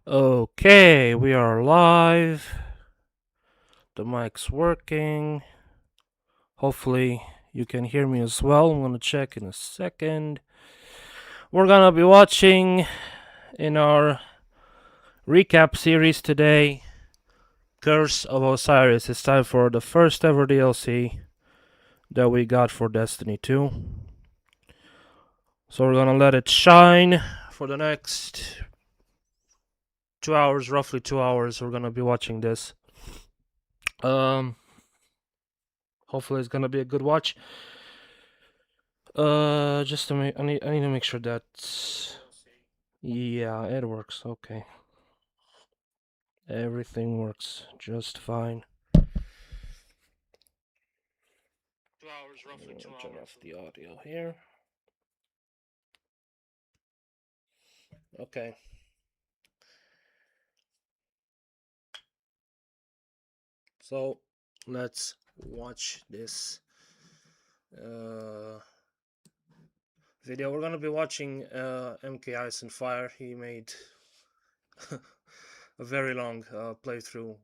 Okay, we are live. The mic's working. Hopefully, you can hear me as well. I'm gonna check in a second. We're gonna be watching in our recap series today Curse of Osiris. It's time for the first ever DLC that we got for Destiny 2. So we're gonna let it shine for the next 2 hours, roughly 2 hours. We're gonna be watching this. Hopefully it's gonna be a good watch. Just to make, I need to make sure that, yeah, it works. Okay, everything works just fine. 2 hours, roughly 2 hours. Turn off the audio here. Okay. So let's watch this video. We're gonna be watching MK Ice and Fire. He made a very long playthrough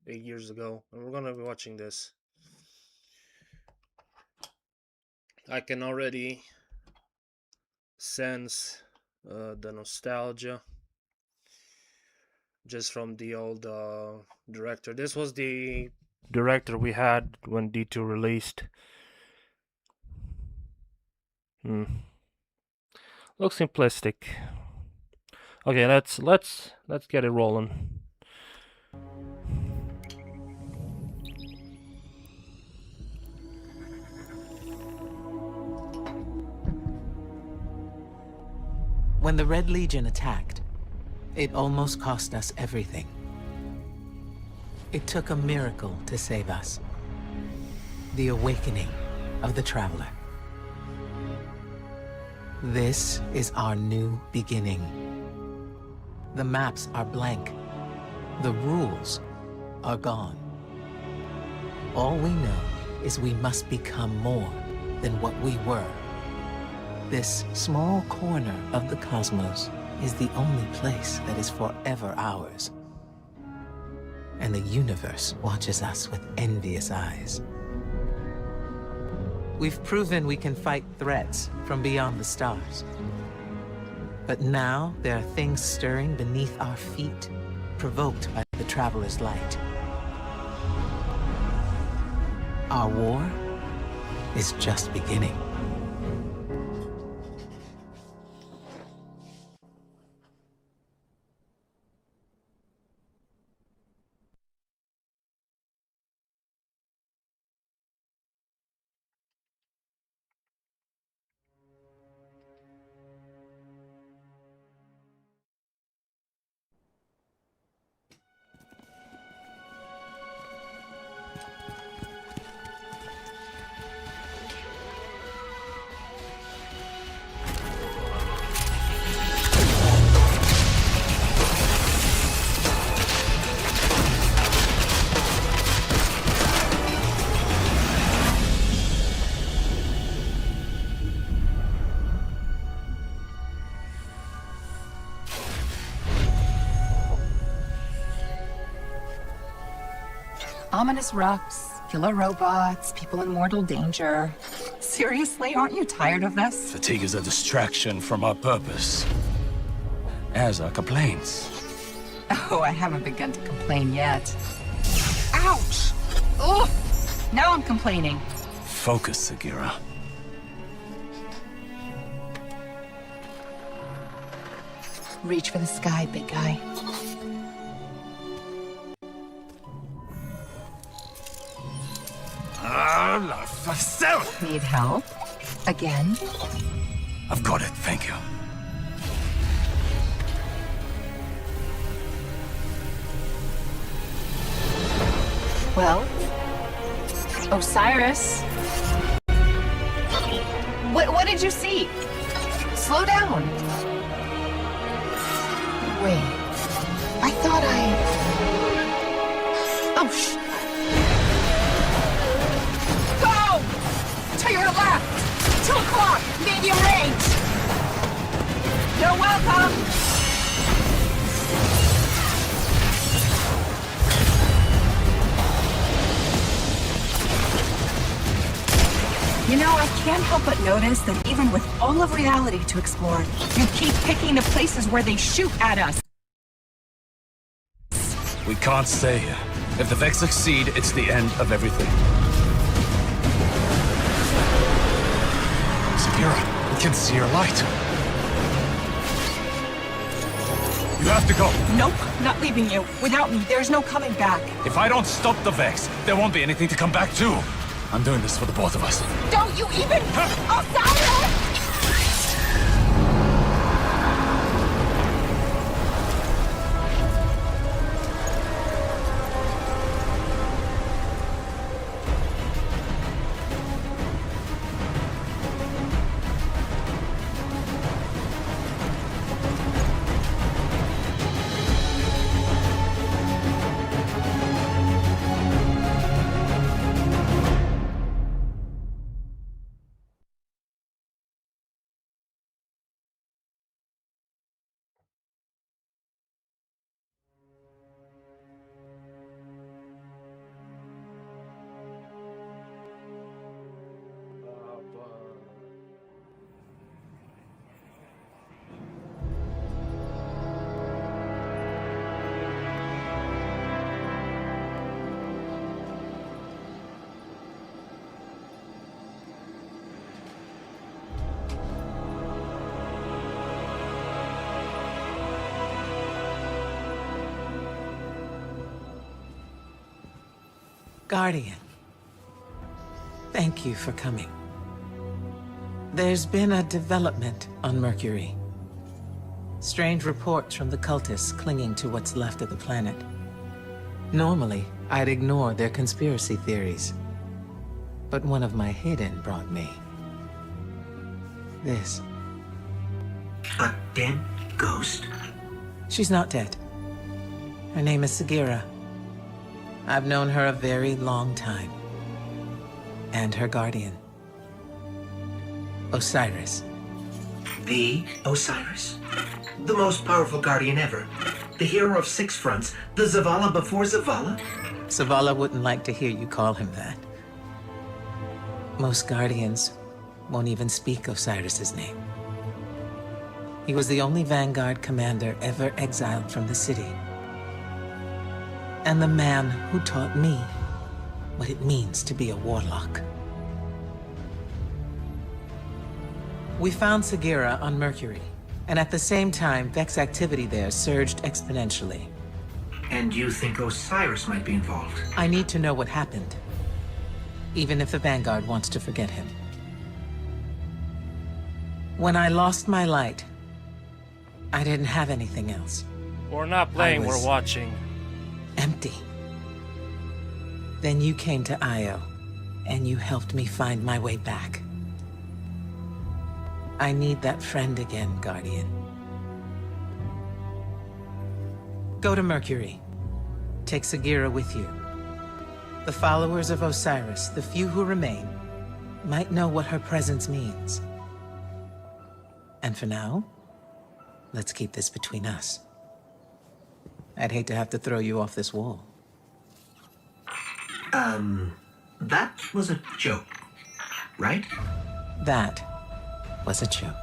8 years ago, and we're gonna be watching this. I can already sense the nostalgia just from the old director. This was the director we had when D2 released. Looks simplistic. Okay, let's get it rolling. When the Red Legion attacked, it almost cost us everything. It took a miracle to save us. The awakening of the Traveler. This is our new beginning. The maps are blank. The rules are gone. All we know is we must become more than what we were. This small corner of the cosmos is the only place that is forever ours. And the universe watches us with envious eyes. We've proven we can fight threats from beyond the stars. But now there are things stirring beneath our feet, provoked by the Traveler's light. Our war is just beginning. Ominous rocks, killer robots, people in mortal danger. Seriously, aren't you tired of this? Fatigue is a distraction from our purpose, as are complaints. Oh, I haven't begun to complain yet. Ouch! Ugh! Now I'm complaining. Focus, Sagira. Reach for the sky, big guy. La facel! Need help? Again? I've got it, thank you. Well, Osiris. What did you see? Slow down. Wait. I thought Oh, to your left! 2 o'clock! Medium range! You're welcome! can't help but notice that even with all of reality to explore, you keep picking the places where they shoot at us. We can't stay here. If the Vex succeed, it's the end of everything. Sagira, we can see your light. You have to go. Nope, not leaving you. Without me, there's no coming back. If I don't stop the Vex, there won't be anything to come back to. I'm doing this for the both of us. Don't you even... Osiris! Guardian, thank you for coming. There's been a development on Mercury. Strange reports from the cultists clinging to what's left of the planet. Normally, I'd ignore their conspiracy theories. But one of my hidden brought me this. A dead ghost? She's not dead. Her name is Sagira. I've known her a very long time. And her guardian, Osiris. The Osiris? The most powerful guardian ever. The hero of six fronts. The Zavala before Zavala? Zavala wouldn't like to hear you call him that. Most guardians won't even speak Osiris's name. He was the only Vanguard commander ever exiled from the city. And the man who taught me what it means to be a warlock. We found Sagira on Mercury, and at the same time, Vex activity there surged exponentially. And you think Osiris might be involved? I need to know what happened, even if the Vanguard wants to forget him. When I lost my light, I didn't have anything else. We're not playing, I was- we're watching. Empty. Then you came to Io, and you helped me find my way back. I need that friend again, Guardian. Go to Mercury. Take Sagira with you. The followers of Osiris, the few who remain, might know what her presence means. And for now, let's keep this between us. I'd hate to have to throw you off this wall. That was a joke, right? That was a joke.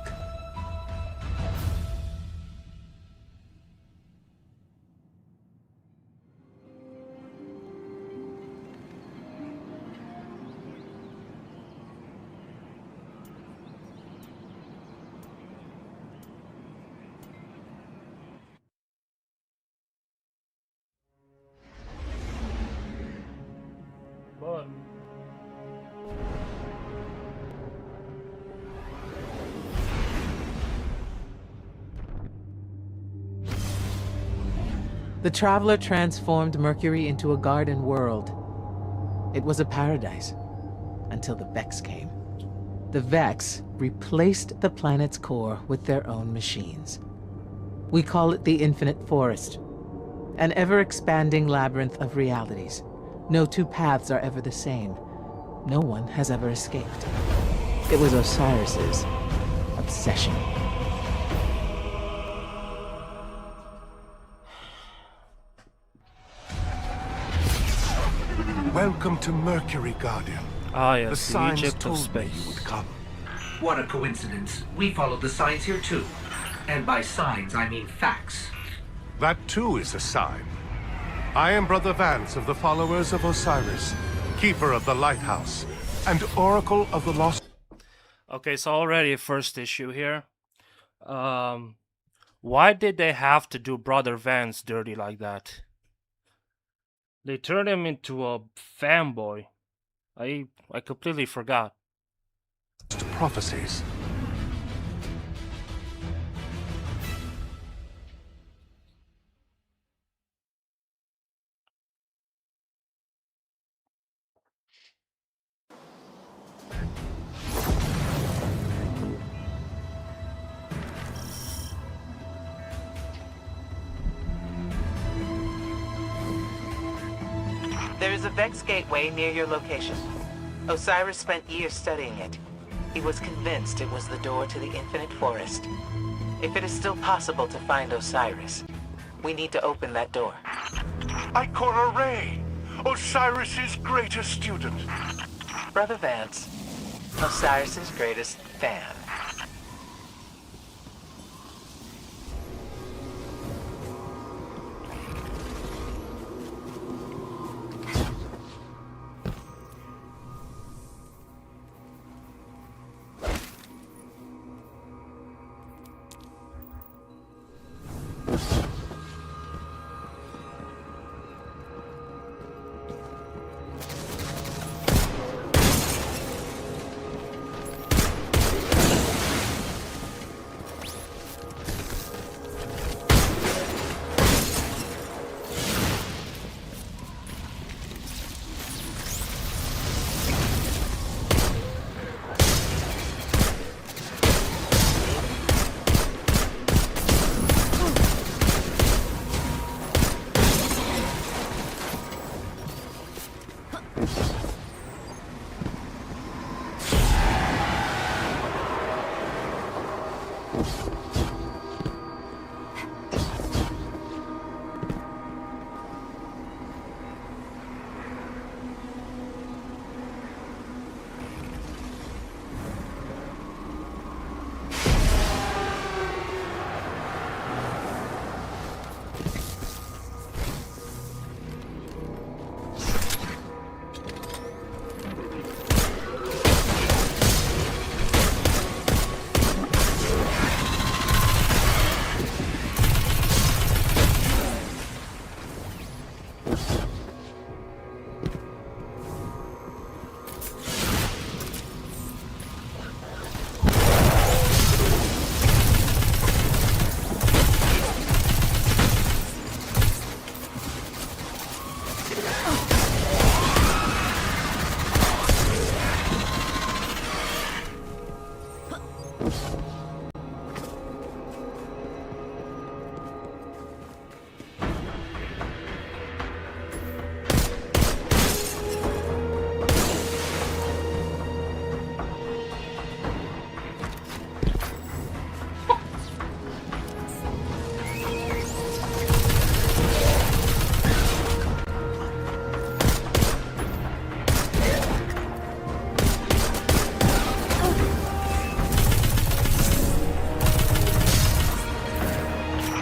But The Traveler transformed Mercury into a garden world. It was a paradise, until the Vex came. The Vex replaced the planet's core with their own machines. We call it the Infinite Forest, an ever-expanding labyrinth of realities. No two paths are ever the same. No one has ever escaped. It was Osiris's obsession. Welcome to Mercury, Guardian. Ah, The yes, the signs Egypt of told me you space. would come. What a coincidence. We follow the signs here too. And by signs, I mean facts. That too is a sign. I am Brother Vance of the followers of Osiris, Keeper of the Lighthouse, and Oracle of the Lost. Okay, so already a first issue here. Why did they have to do Brother Vance dirty like that? They turned him into a fanboy. I completely forgot. Prophecies. There is a Vex gateway near your location. Osiris spent years studying it. He was convinced it was the door to the Infinite Forest. If it is still possible to find Osiris, we need to open that door. Ikora Ray, Osiris's greatest student. Brother Vance, Osiris's greatest fan.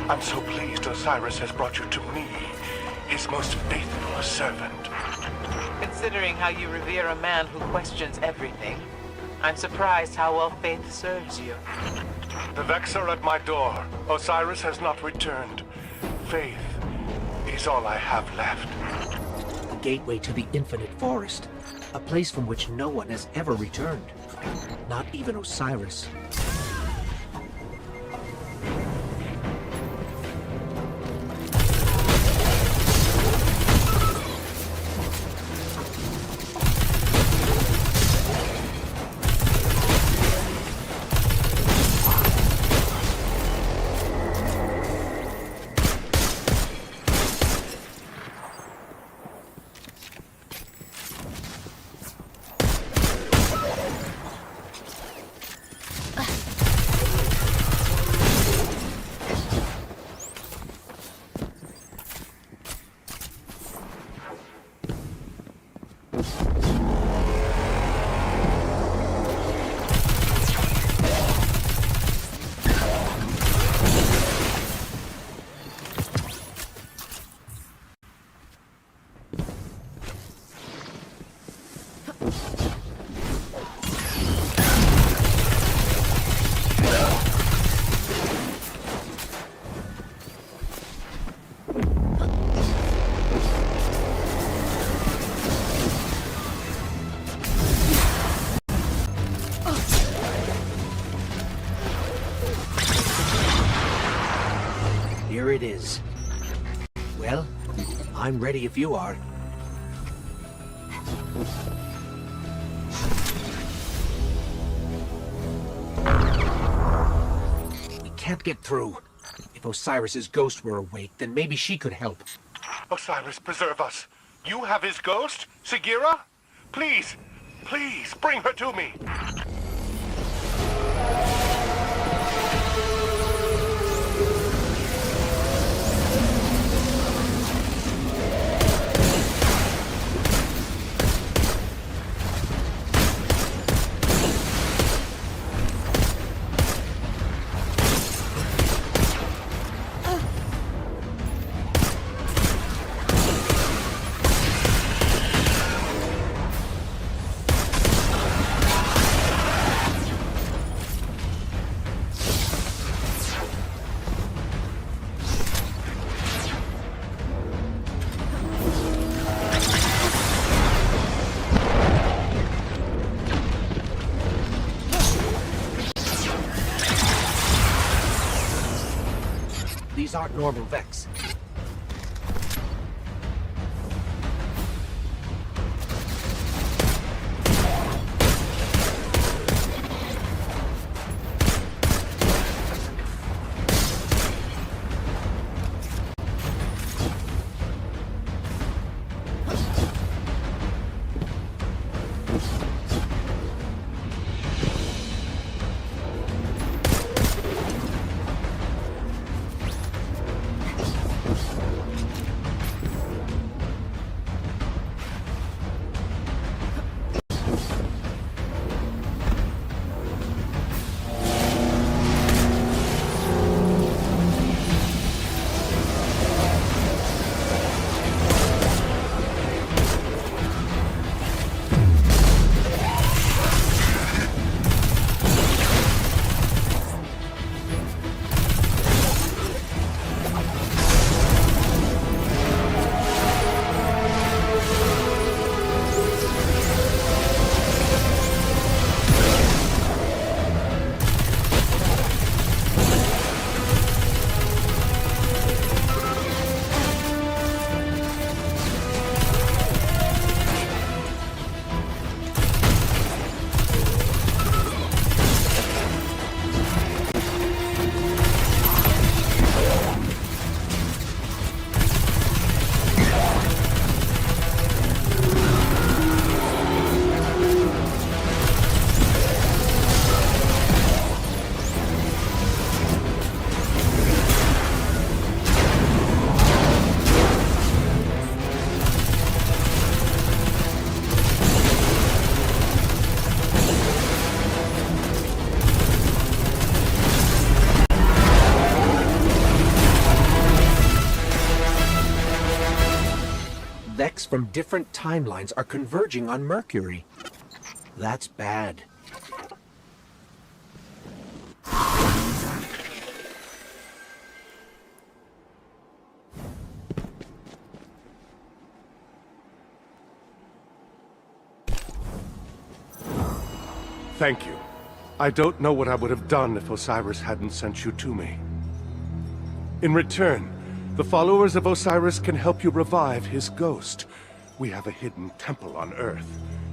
I'm so pleased Osiris has brought you to me, his most faithful servant. Considering how you revere a man who questions everything, I'm surprised how well faith serves you. The Vex are at my door. Osiris has not returned. Faith is all I have left. The gateway to the Infinite Forest. A place from which no one has ever returned. Not even Osiris. Here it is. Well, I'm ready if you are. We can't get through. If Osiris's ghost were awake, then maybe she could help. Osiris, preserve us. You have his ghost? Sagira? Please, please, bring her to me. These aren't normal Vex. Vex from different timelines are converging on Mercury. That's bad. Thank you. I don't know what I would have done if Osiris hadn't sent you to me. In return, the followers of Osiris can help you revive his ghost. We have a hidden temple on Earth.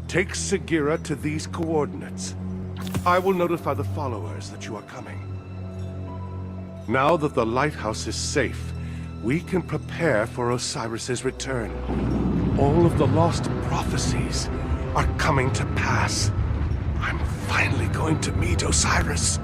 Take Sagira to these coordinates. I will notify the followers that you are coming. Now that the lighthouse is safe, we can prepare for Osiris's return. All of the lost prophecies are coming to pass. I'm finally going to meet Osiris.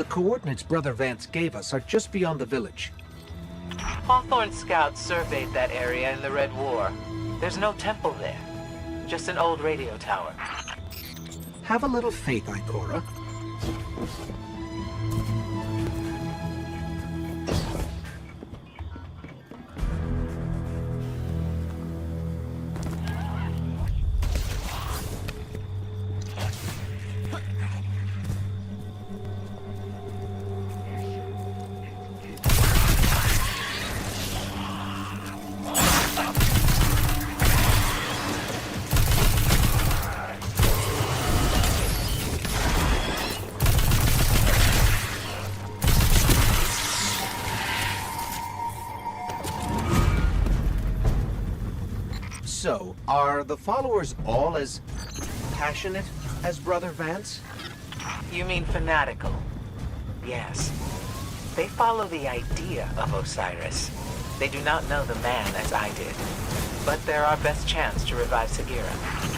coordinates Brother Vance gave us are just beyond the village. Hawthorne scouts surveyed that area in the Red War. There's no temple there, just an old radio tower. Have a little faith, Ikora. So, are the followers all as passionate as Brother Vance? You mean fanatical? Yes. They follow the idea of Osiris. They do not know the man as I did. But they're our best chance to revive Sagira.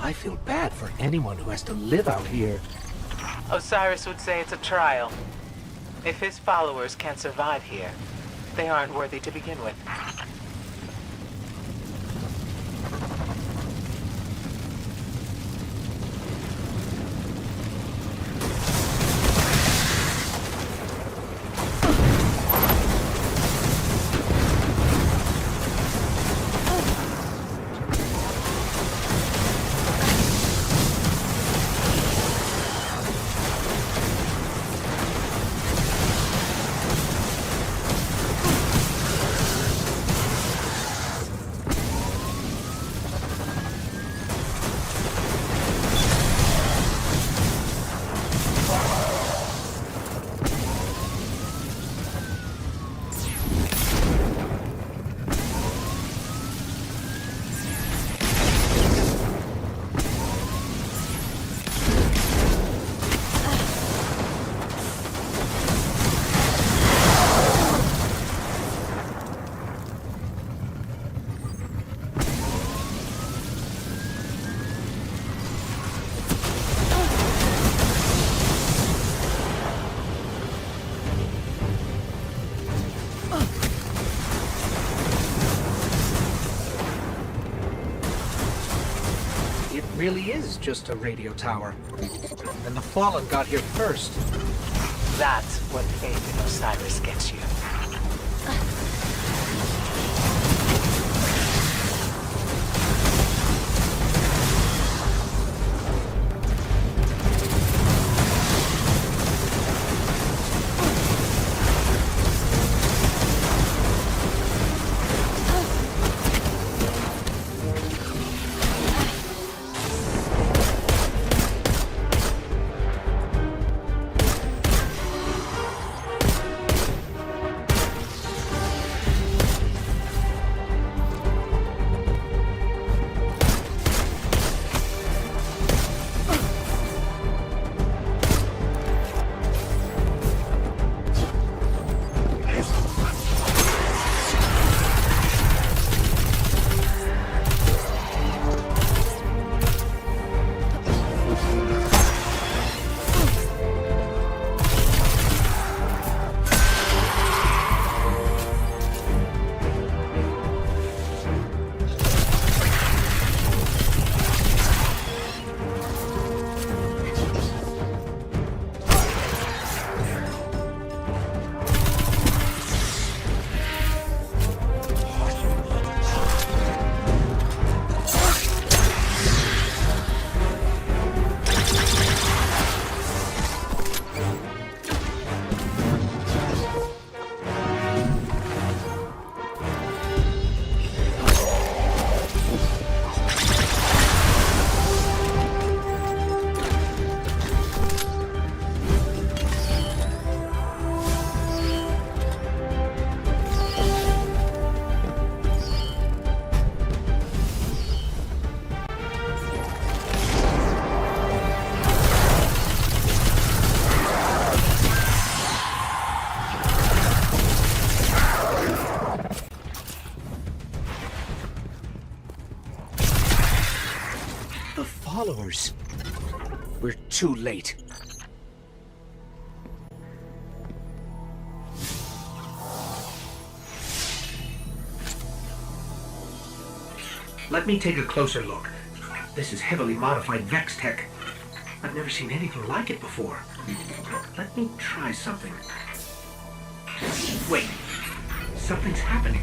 I feel bad for anyone who has to live out here. Osiris would say it's a trial. If his followers can't survive here, they aren't worthy to begin with. Really is just a radio tower. And the Fallen got here first. That's what faith in Osiris gets you. Followers. We're too late. Let me take a closer look. This is heavily modified Vex tech. I've never seen anything like it before. Let me try something. Wait. Something's happening.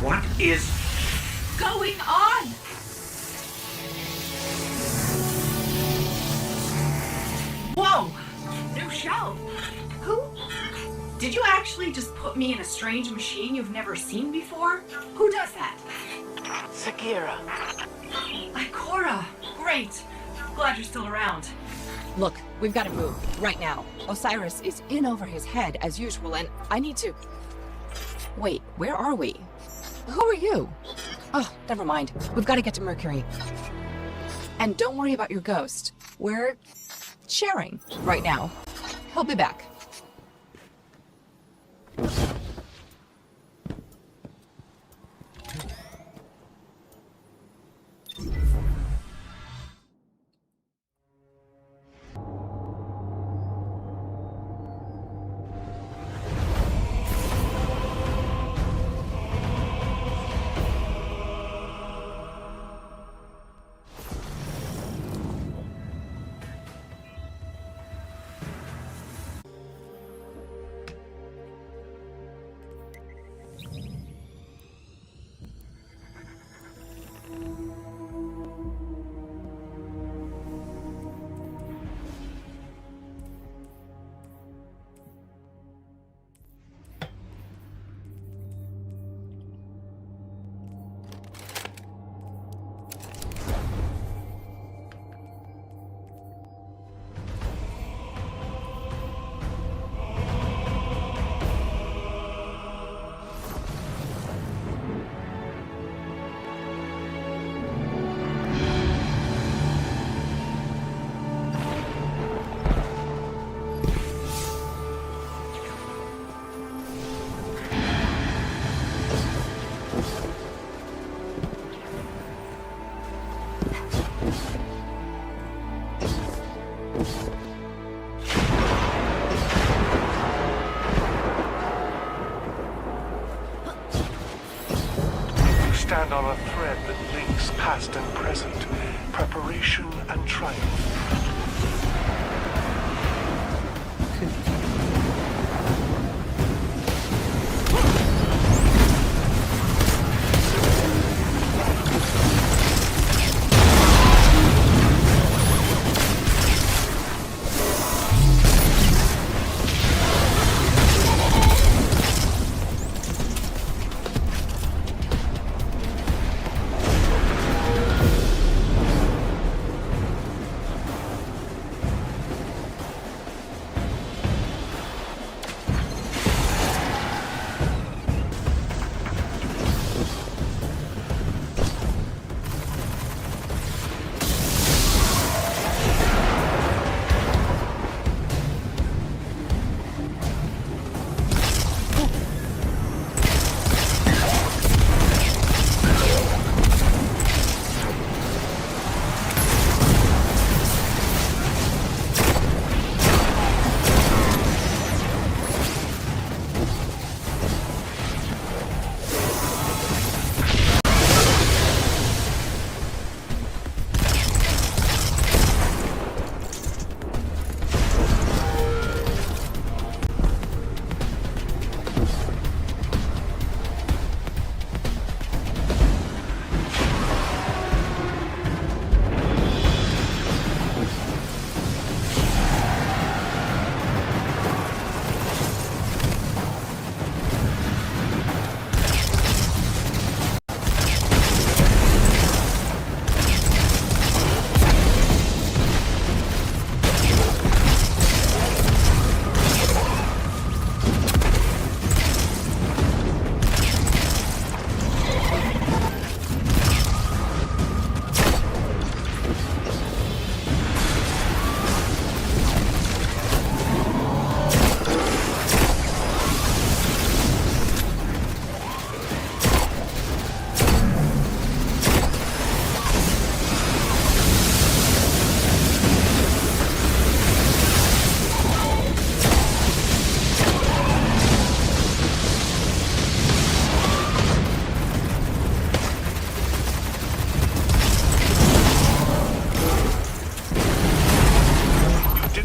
What is Going on? Whoa! New show. Who? Did you actually just put me in a strange machine you've never seen before? Who does that? Sakira. Ikora. Great. Glad you're still around. Look, we've got to move, right now. Osiris is in over his head, as usual, and I need to... Wait, where are we? Who are you? Oh, never mind. We've got to get to Mercury. And don't worry about your ghost. We're sharing right now. He'll be back. Stand on a thread that links past and present, preparation and triumph.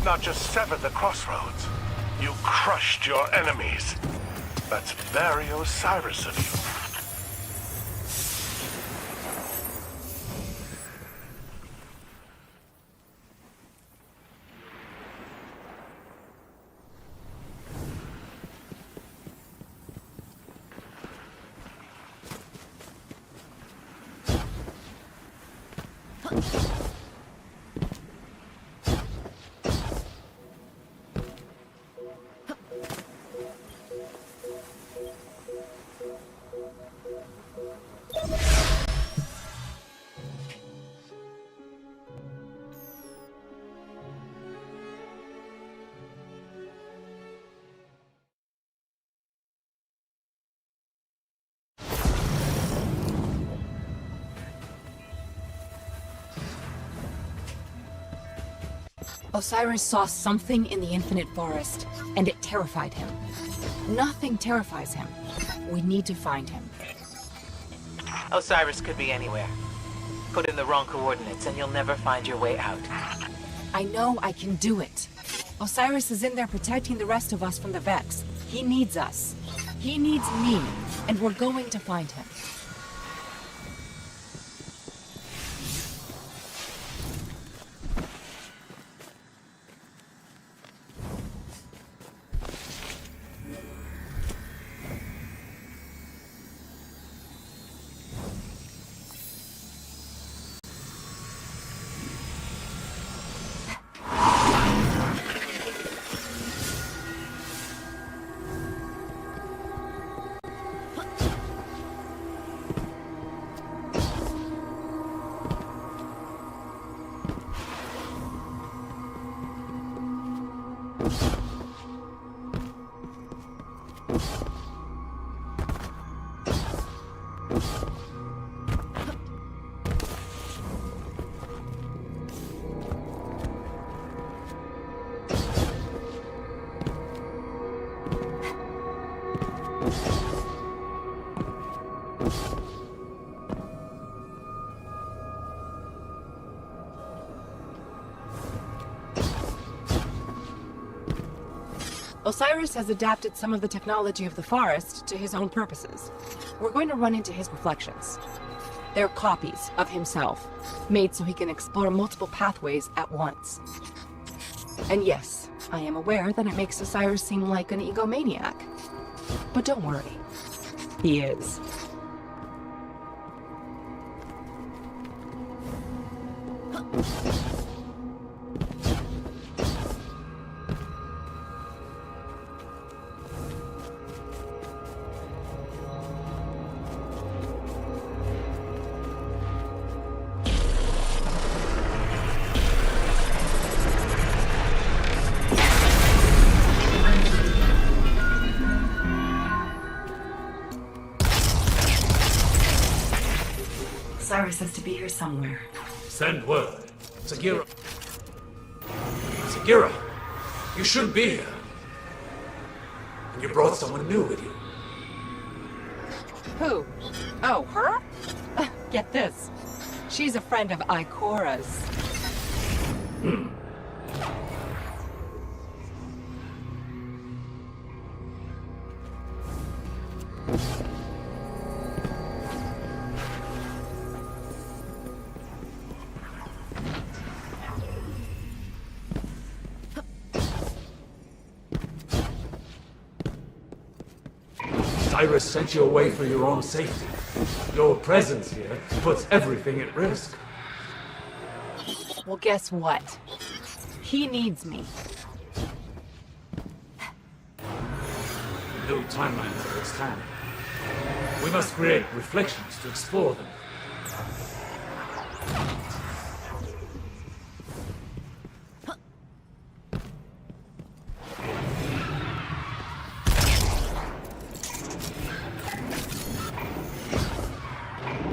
did not just sever the crossroads. You crushed your enemies. That's very Osiris of you. Osiris saw something in the Infinite Forest, and it terrified him. Nothing terrifies him. We need to find him. Osiris could be anywhere. Put in the wrong coordinates and you'll never find your way out. I know I can do it. Osiris is in there protecting the rest of us from the Vex. He needs us. He needs me, and we're going to find him. Osiris has adapted some of the technology of the forest to his own purposes. We're going to run into his reflections. They're copies of himself, made so he can explore multiple pathways at once. And yes, I am aware that it makes Osiris seem like an egomaniac. But don't worry, he is. Osiris has to be here somewhere. Send word. Sagira. Sagira, you shouldn't be here. And you brought someone new with you. Who? Oh, her? Get this. She's a friend of Ikora's. Osiris sent you away for your own safety. Your presence here puts everything at risk. Well, guess what? He needs me. No timeline for its time. We must create reflections to explore them.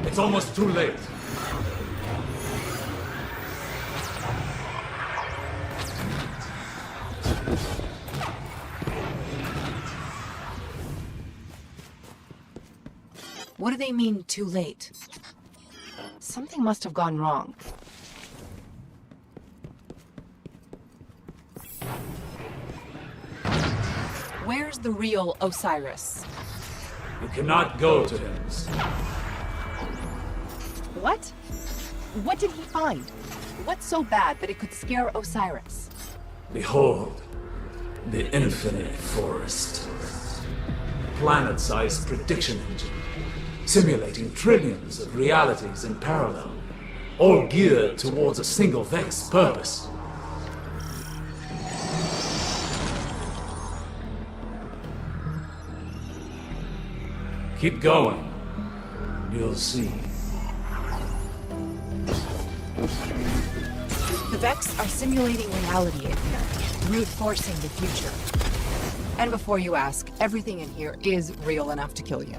It's almost too late. What do they mean, too late? Something must have gone wrong. Where's the real Osiris? You cannot go to him. What? What did he find? What's so bad that it could scare Osiris? Behold, the infinite forest. Planet-sized prediction engine, simulating trillions of realities in parallel, all geared towards a single Vex purpose. Keep going. You'll see. The Vex are simulating reality in here, brute forcing the future. And before you ask, everything in here is real enough to kill you.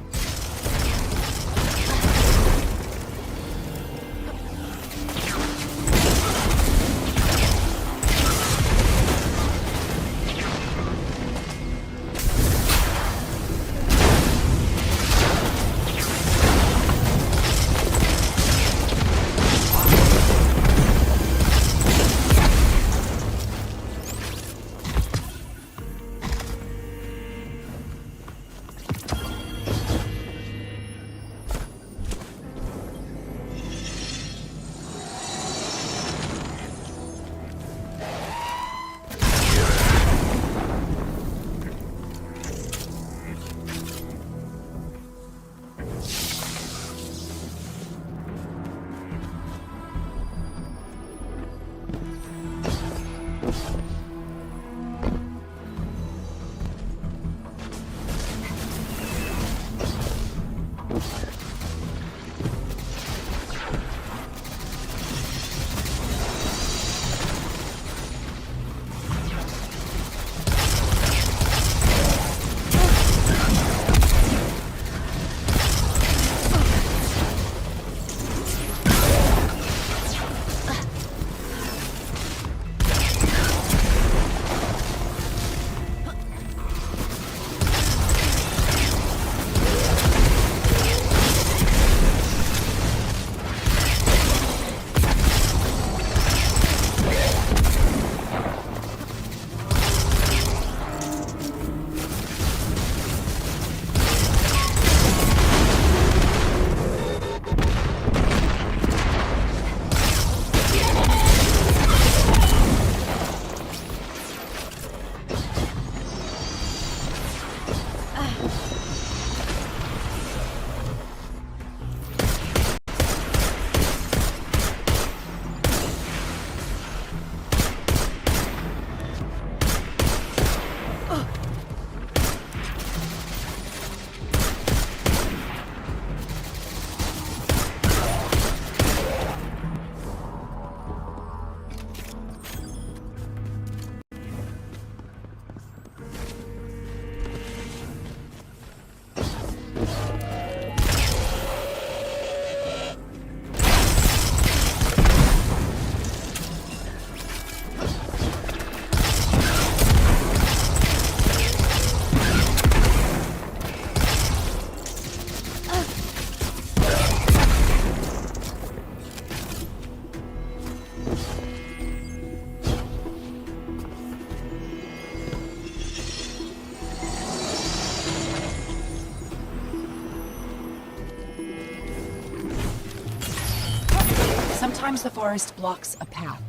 Sometimes the forest blocks a path.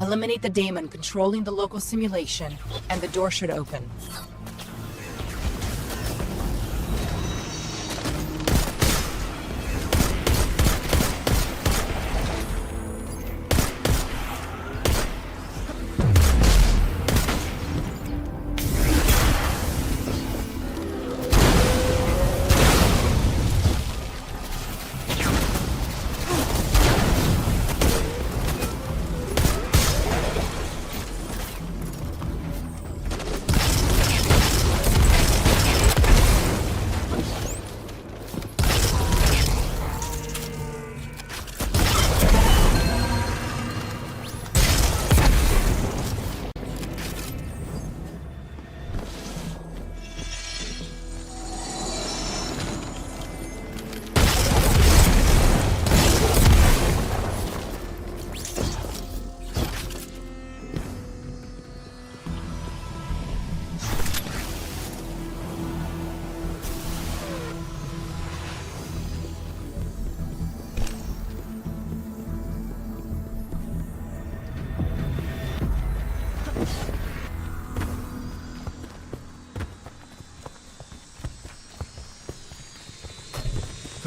Eliminate the daemon controlling the local simulation, and the door should open.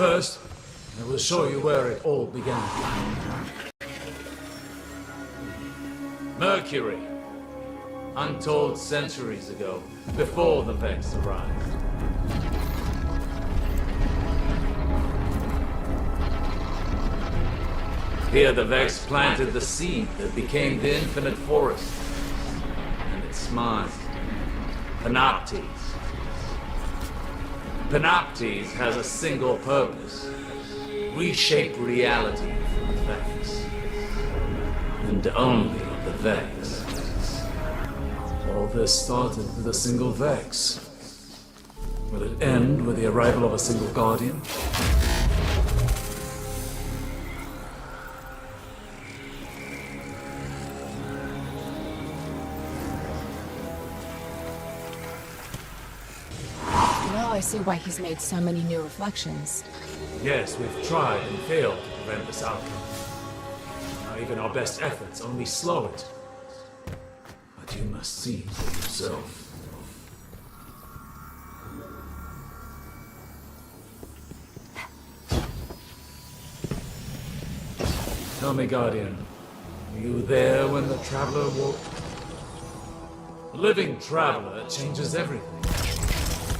First, I will show you where it all began. Mercury. Untold centuries ago, before the Vex arrived. Here the Vex planted the seed that became the infinite forest. And its mind, Panoptes. Panoptes has a single purpose. Reshape reality for the Vex. And only the Vex. All this started with a single Vex. Will it end with the arrival of a single Guardian? Now I see why he's made so many new reflections. Yes, we've tried and failed to prevent this outcome. Now even our best efforts only slow it. But you must see for yourself. Tell me, Guardian, were you there when the Traveler woke? A living Traveler changes everything.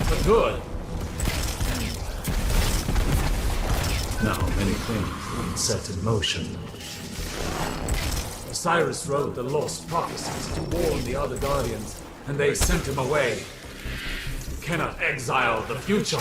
For good. Now many things have been set in motion. Osiris wrote the lost prophecies to warn the other Guardians, and they sent him away. You cannot exile the future.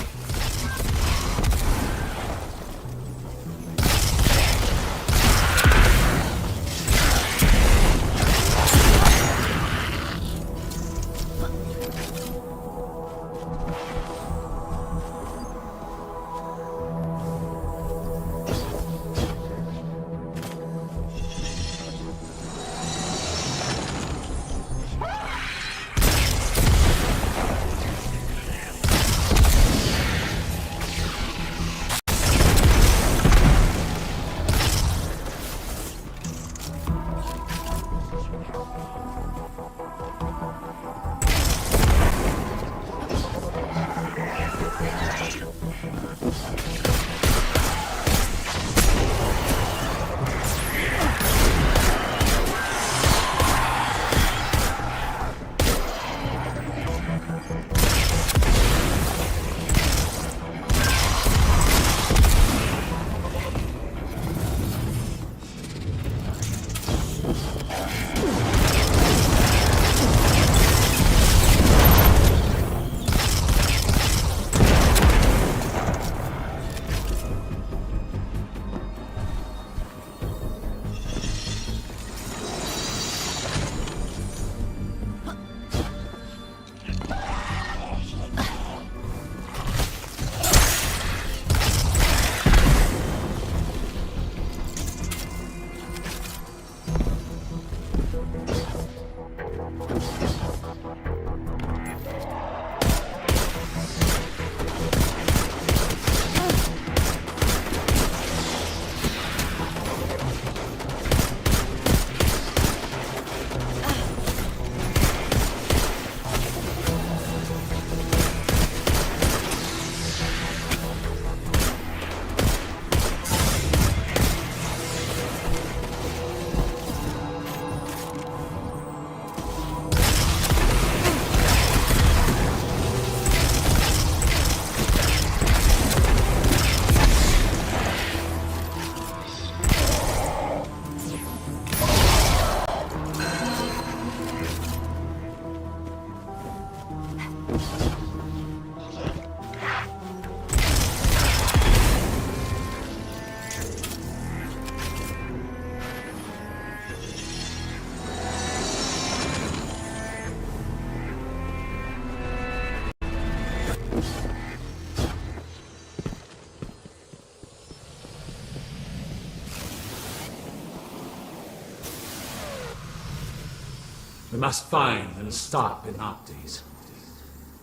We must find and stop Panoptes.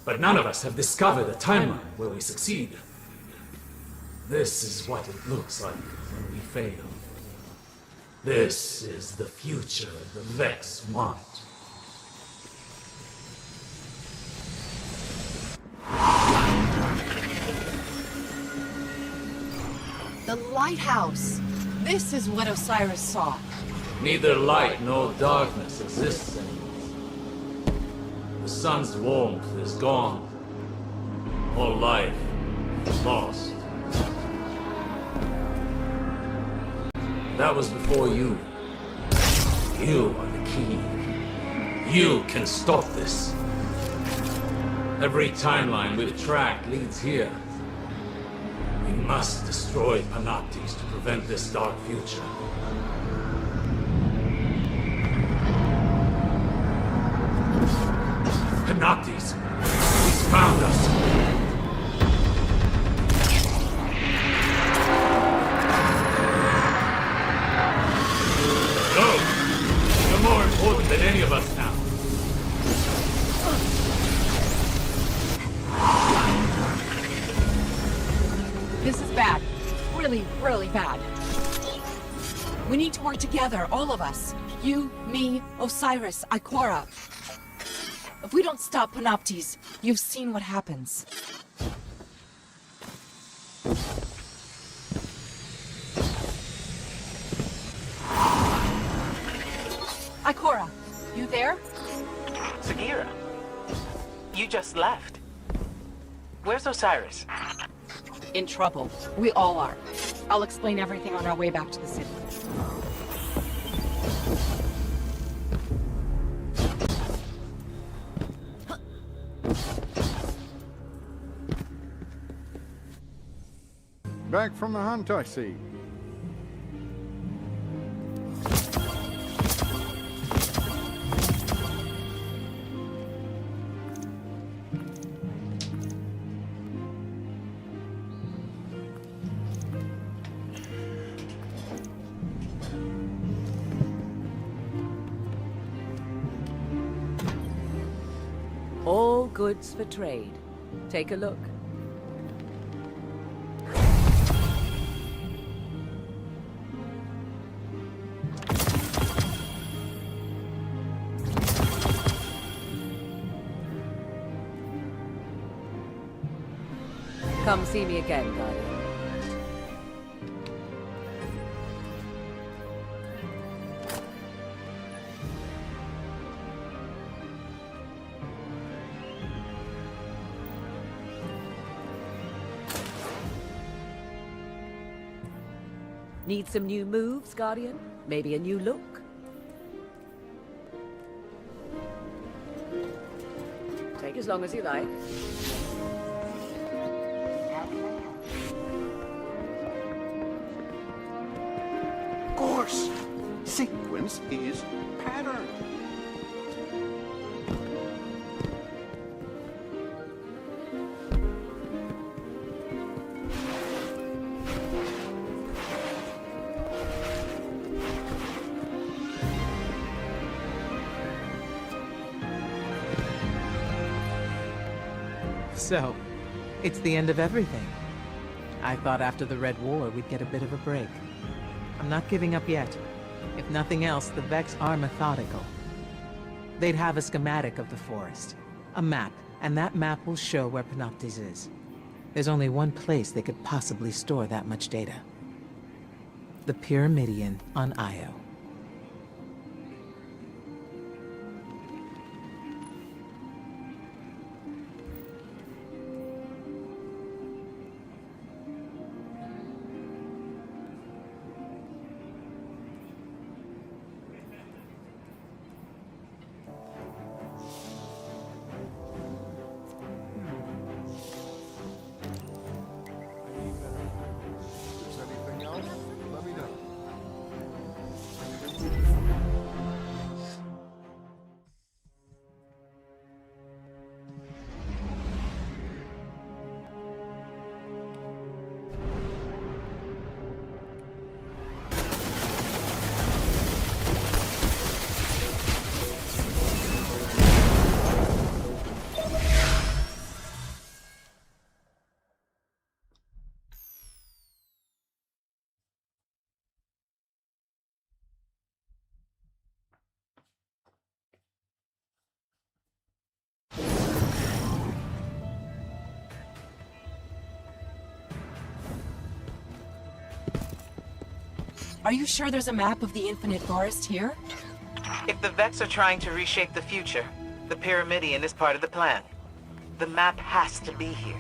But none of us have discovered a timeline where we succeed. This is what it looks like when we fail. This is the future the Vex want. The lighthouse! This is what Osiris saw. Neither light nor darkness exists anymore. The sun's warmth is gone. All life is lost. That was before you. You are the key. You can stop this. Every timeline we've tracked leads here. We must destroy Panoptes to prevent this dark future. Panoptes! He's found us! Go! You're more important than any of us now. This is bad. Really, really bad. We need to work together, all of us. You, me, Osiris, Ikora. If we don't stop Panoptes, you've seen what happens. Ikora, you there? Sagira, you just left. Where's Osiris? In trouble. We all are. I'll explain everything on our way back to the city. Back from the hunt, I see. All goods for trade. Take a look. Come see me again, Guardian. Need some new moves, Guardian? Maybe a new look? Take as long as you like. Course. Sequence is pattern. So, it's the end of everything. I thought after the Red War we'd get a bit of a break. I'm not giving up yet. If nothing else, the Vex are methodical. They'd have a schematic of the forest, a map, and that map will show where Panoptes is. There's only one place they could possibly store that much data. The Pyramidion on Io. If there's anything else, let me know. Are you sure there's a map of the Infinite Forest here? If the Vex are trying to reshape the future, the Pyramidion is part of the plan. The map has to be here.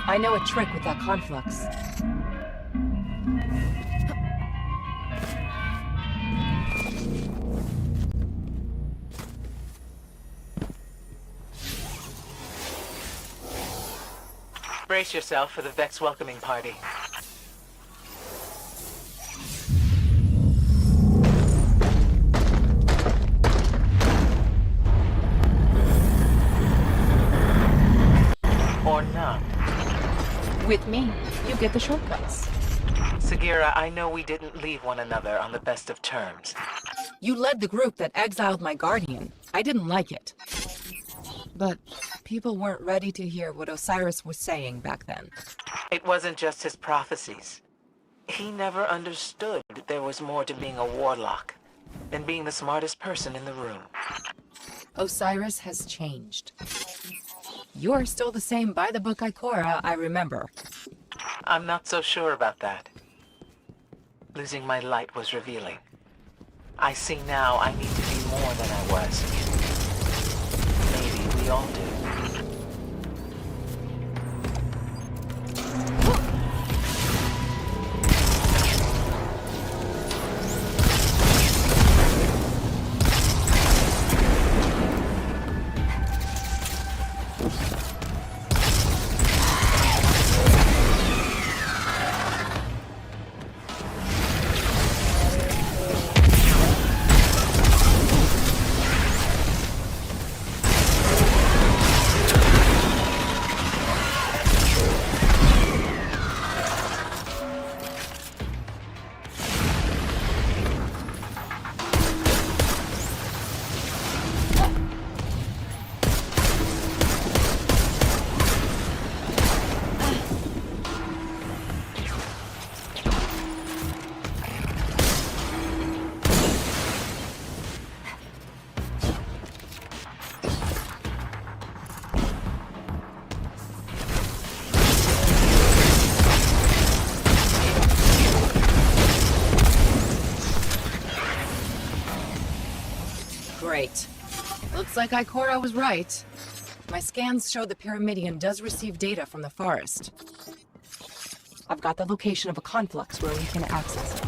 I know a trick with that conflux. Brace yourself for the Vex welcoming party. Or not. With me, you get the shortcuts. Sagira, I know we didn't leave one another on the best of terms. You led the group that exiled my guardian. I didn't like it. But people weren't ready to hear what Osiris was saying back then. It wasn't just his prophecies. He never understood there was more to being a warlock than being the smartest person in the room. Osiris has changed. You're still the same by-the-book Ikora I remember. I'm not so sure about that. Losing my light was revealing. I see now I need to be more than I was. Maybe we all do. Great. Looks like Ikora was right. My scans show the Pyramidion does receive data from the forest. I've got the location of a conflux where we can access it.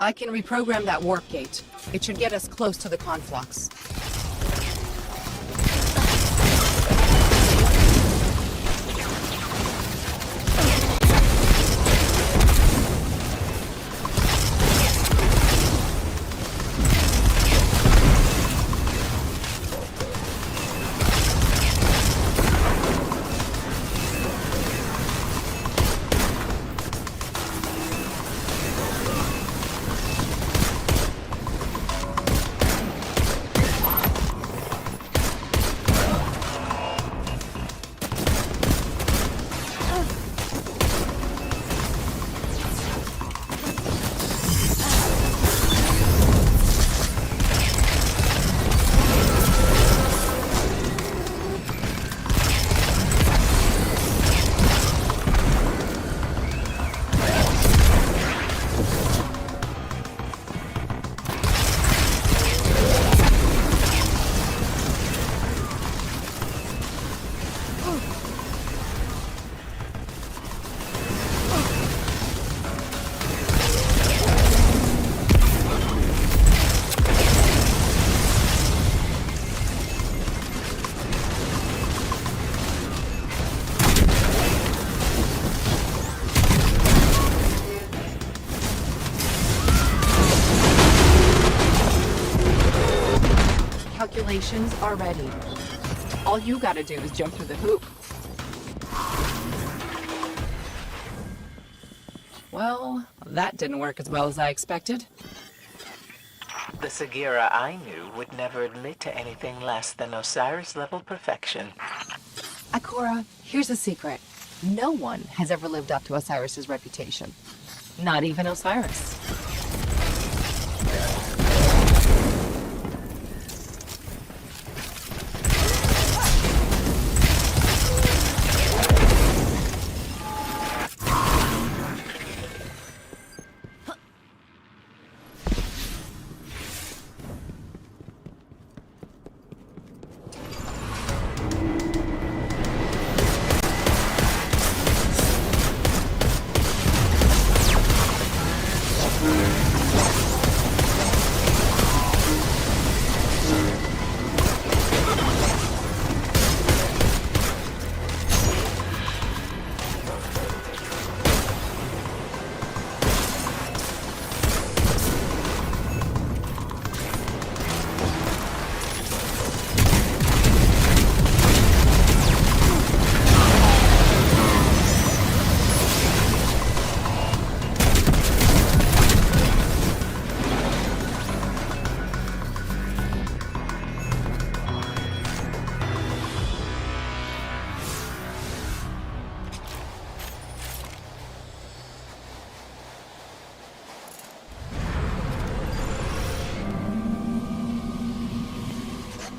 I can reprogram that warp gate. It should get us close to the conflux. Calculations are ready. All you gotta do is jump through the hoop. Well, that didn't work as well as I expected. The Sagira I knew would never admit to anything less than Osiris-level perfection. Ikora, here's a secret. No one has ever lived up to Osiris's reputation. Not even Osiris.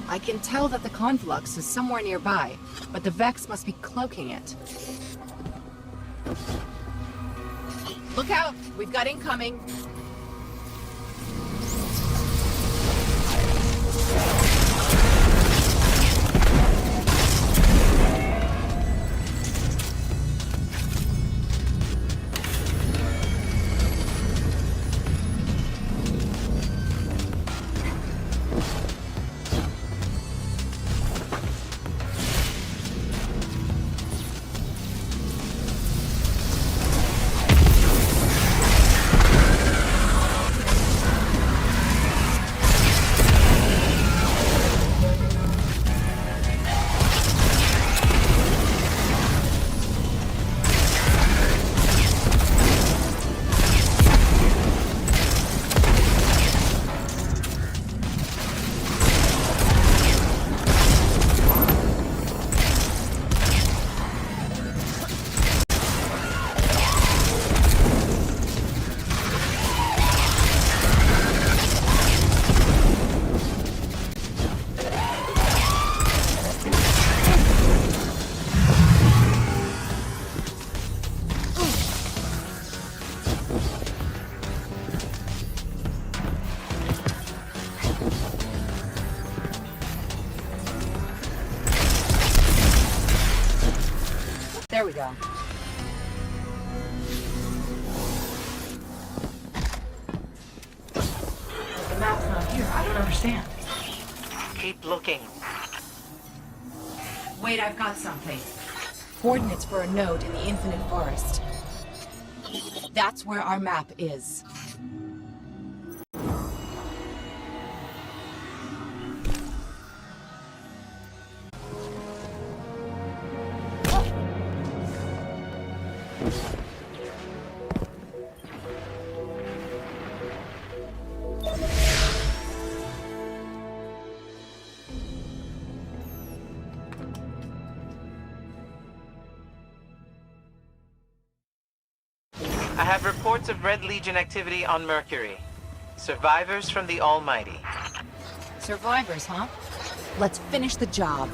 I can tell that the conflux is somewhere nearby, but the Vex must be cloaking it. Look out! We've got incoming! There we go. The map's not here. I don't understand. Keep looking. Wait, I've got something. Coordinates for a node in the Infinite Forest. That's where our map is. I have reports of Red Legion activity on Mercury. Survivors from the Almighty. Survivors, huh? Let's finish the job.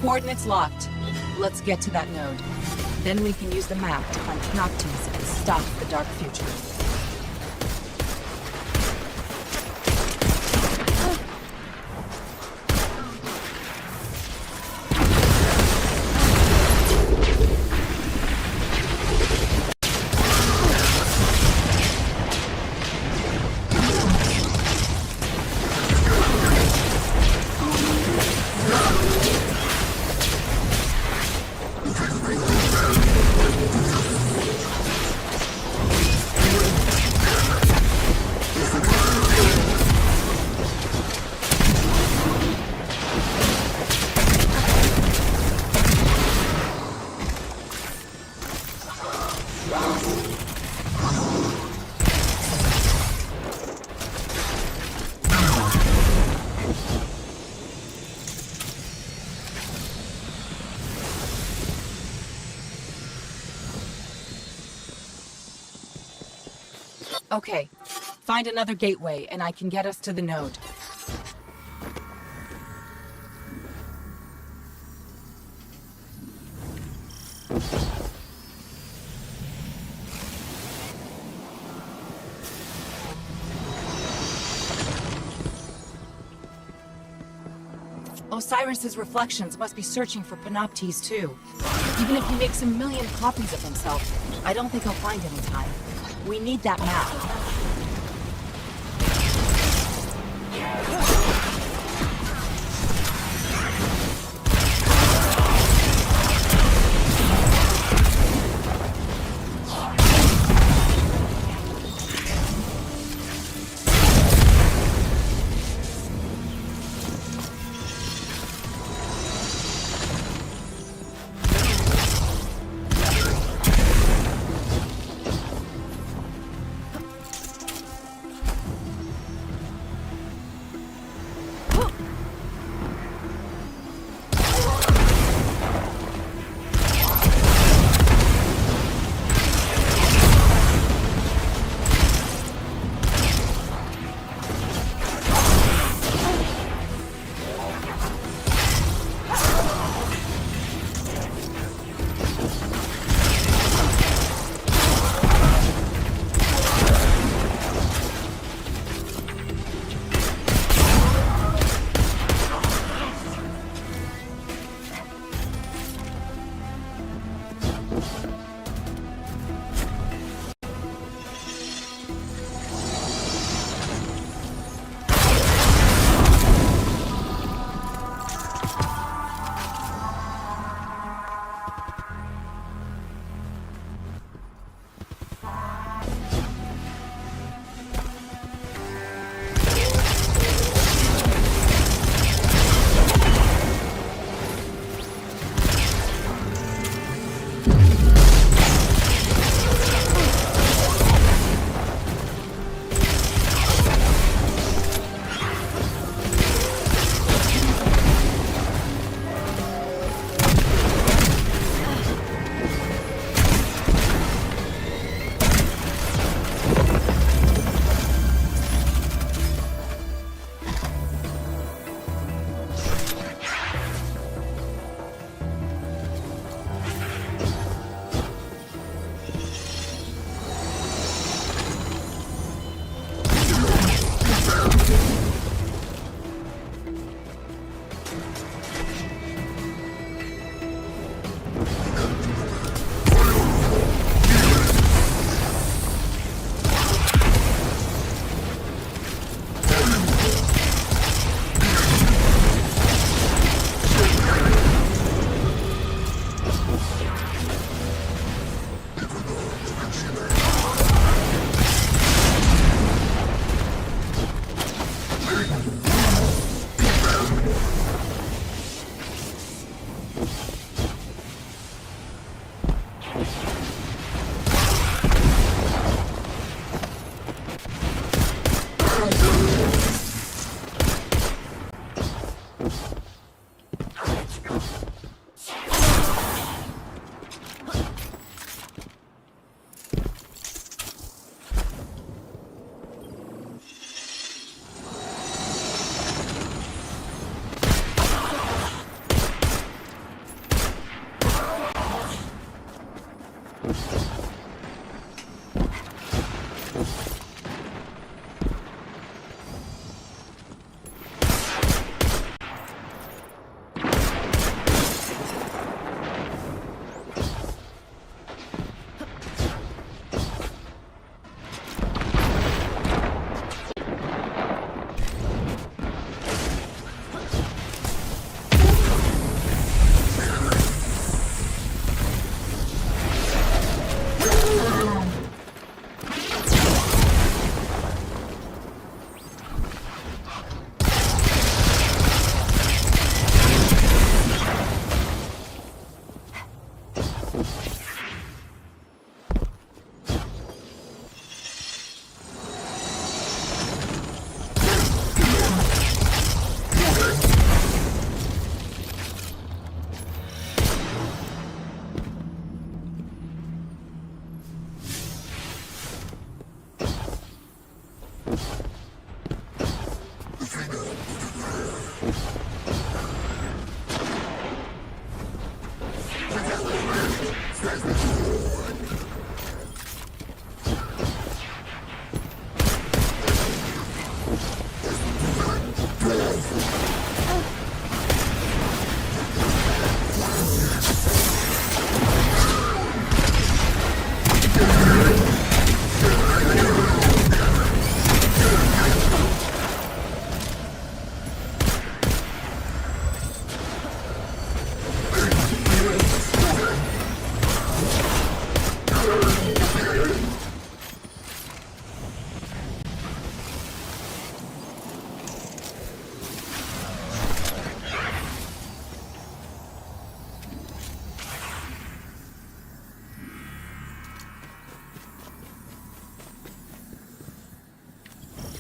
Coordinates locked. Let's get to that node. Then we can use the map to find Noctis and stop the dark future. Okay, find another gateway and I can get us to the node. Osiris's reflections must be searching for Panoptes too. Even if he makes a million copies of himself, I don't think he'll find any time. We need that map.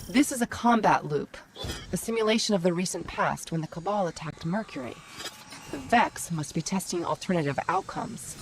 This is a combat loop, a simulation of the recent past when the Cabal attacked Mercury. The Vex must be testing alternative outcomes.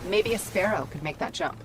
Maybe a sparrow could make that jump.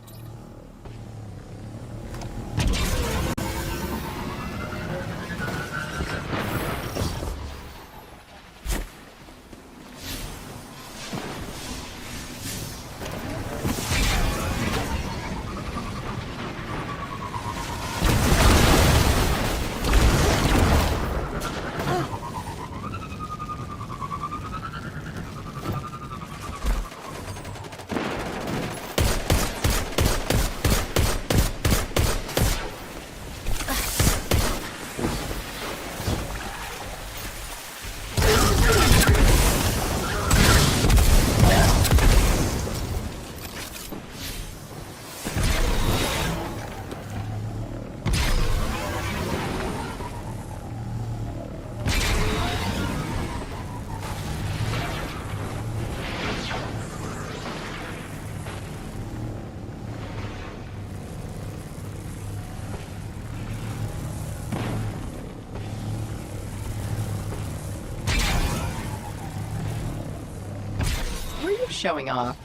Showing off.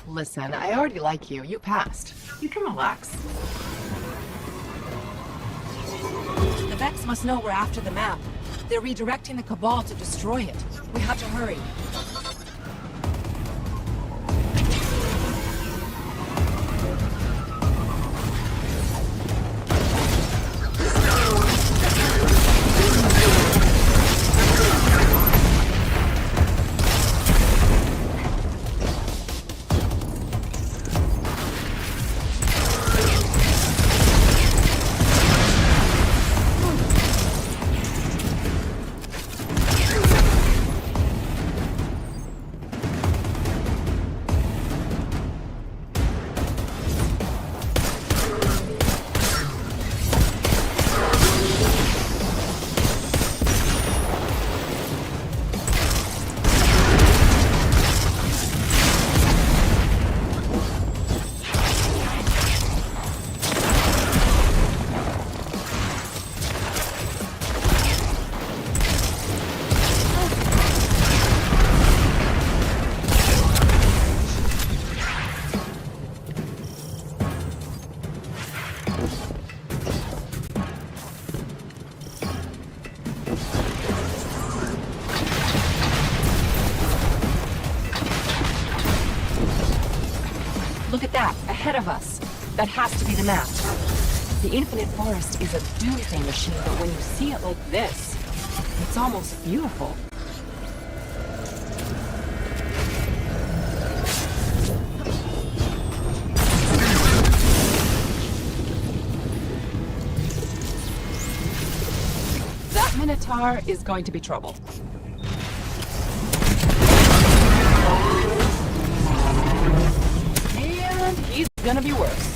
Listen, I already like you. You passed. You can relax. The Vex must know we're after the map. They're redirecting the Cabal to destroy it. We have to hurry. Look at that, ahead of us. That has to be the map. The Infinite Forest is a doomsday machine, but when you see it like this, it's almost beautiful. That Minotaur is going to be trouble. And he's gonna be worse.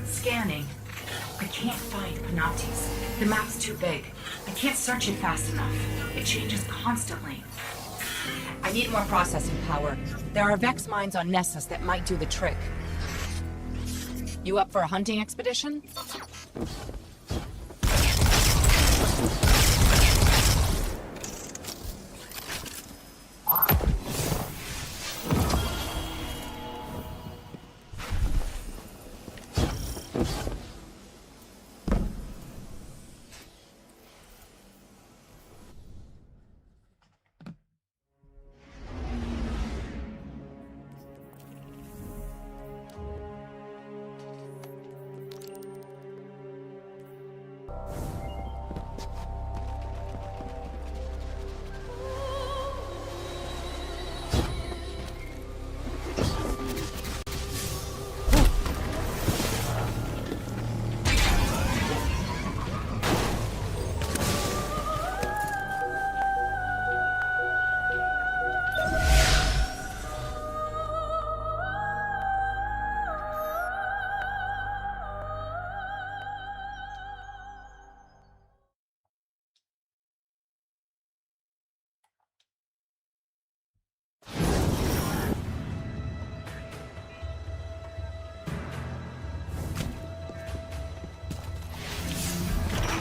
Scanning. I can't find Panoptes. The map's too big. I can't search it fast enough. It changes constantly. I need more processing power. There are Vex mines on Nessus that might do the trick. You up for a hunting expedition?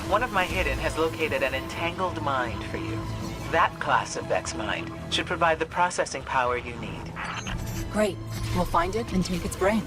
One of my hidden has located an entangled mind for you. That class of Vex mind should provide the processing power you need. Great. We'll find it and take its brain.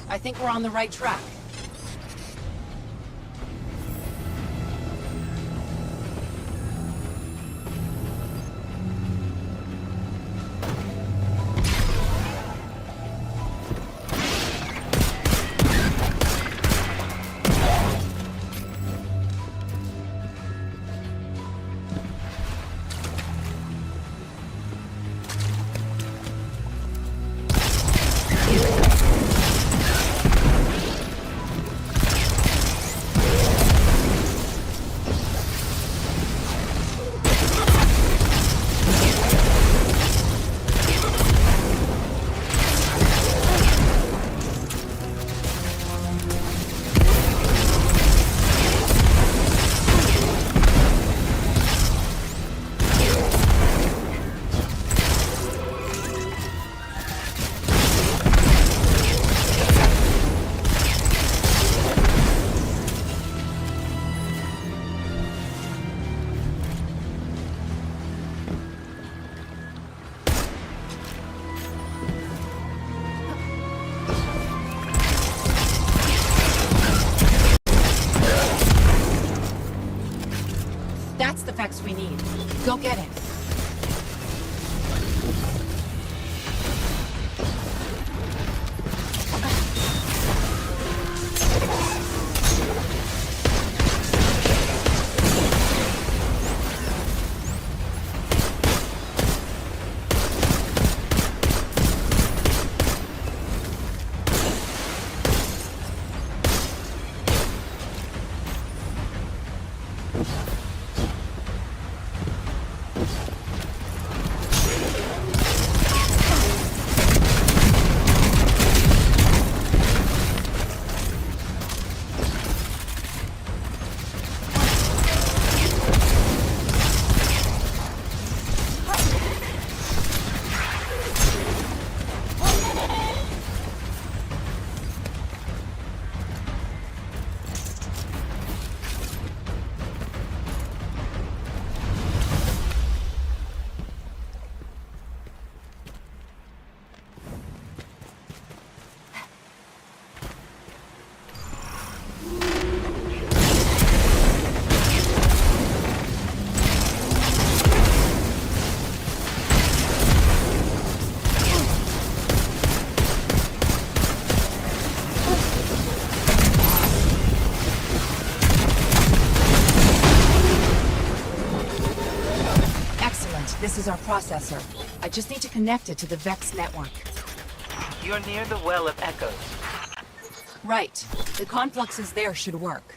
I think we're on the right track. That's the Vex we need. Go get it. This is our processor. I just need to connect it to the Vex network. You're near the Well of Echoes. Right. The confluxes there should work.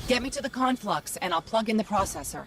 Get me to the conflux, and I'll plug in the processor.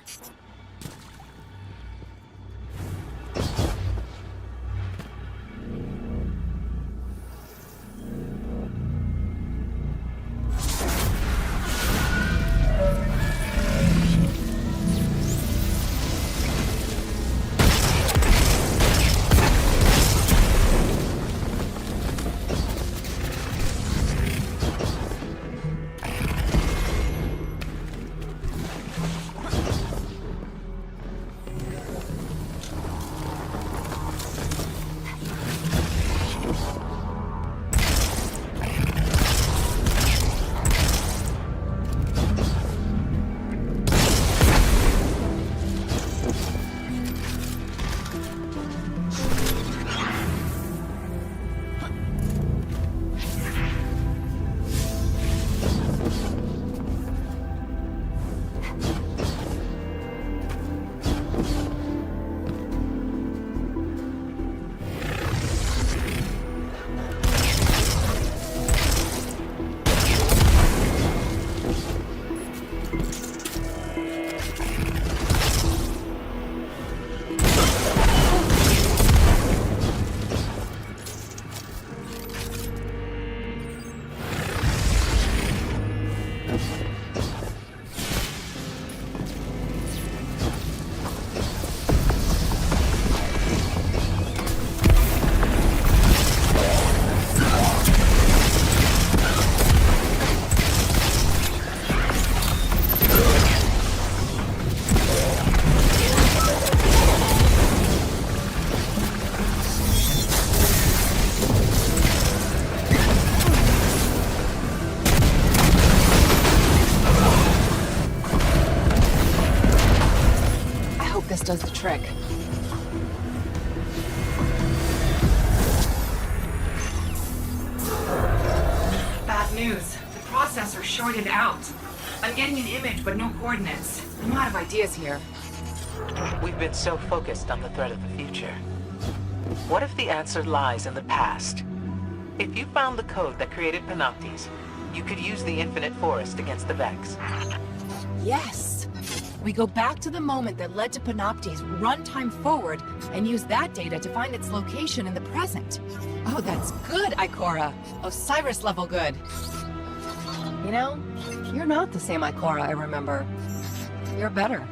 This does the trick. Bad news. The processor shorted out. I'm getting an image, but no coordinates. I'm out of ideas here. We've been so focused on the threat of the future. What if the answer lies in the past? If you found the code that created Panoptes, you could use the Infinite Forest against the Vex. Yes! We go back to the moment that led to Panoptes, run time forward, and use that data to find its location in the present. Oh, that's good, Ikora. Osiris level good. You know, you're not the same Ikora I remember. You're better.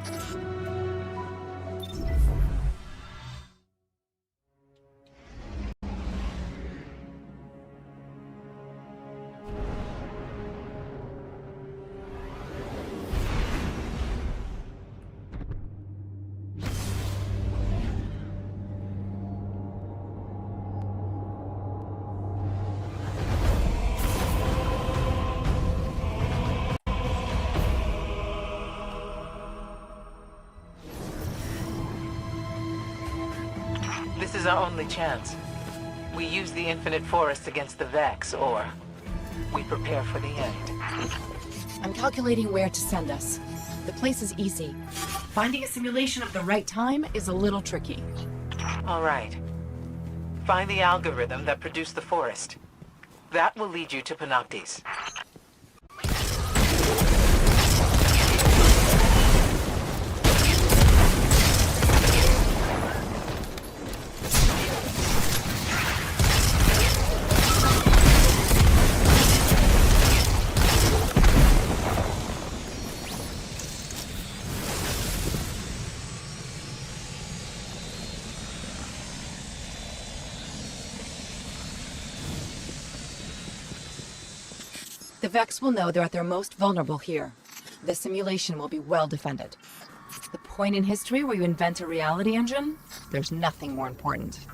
This is our only chance. We use the Infinite Forest against the Vex, or we prepare for the end. I'm calculating where to send us. The place is easy. Finding a simulation of the right time is a little tricky. All right. Find the algorithm that produced the forest. That will lead you to Panoptes. The Vex will know they're at their most vulnerable here. The simulation will be well defended. The point in history where you invent a reality engine, there's nothing more important.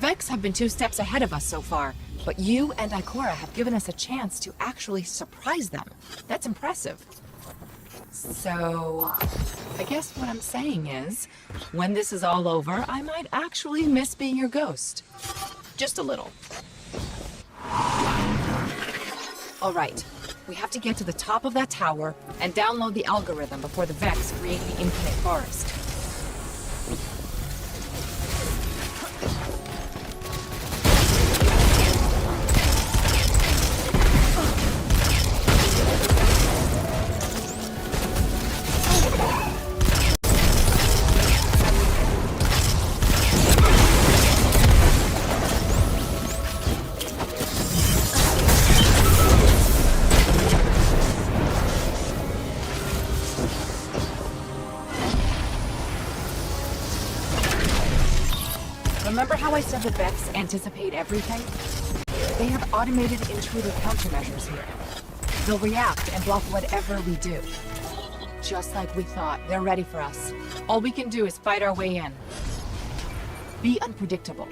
Vex have been 2 steps ahead of us so far, but you and Ikora have given us a chance to actually surprise them. That's impressive. So, I guess what I'm saying is, when this is all over, I might actually miss being your ghost. Just a little. All right, we have to get to the top of that tower and download the algorithm before the Vex create the infinite forest. Remember how I said the Vex anticipate everything? They have automated intruder countermeasures here. They'll react and block whatever we do. Just like we thought, they're ready for us. All we can do is fight our way in. Be unpredictable.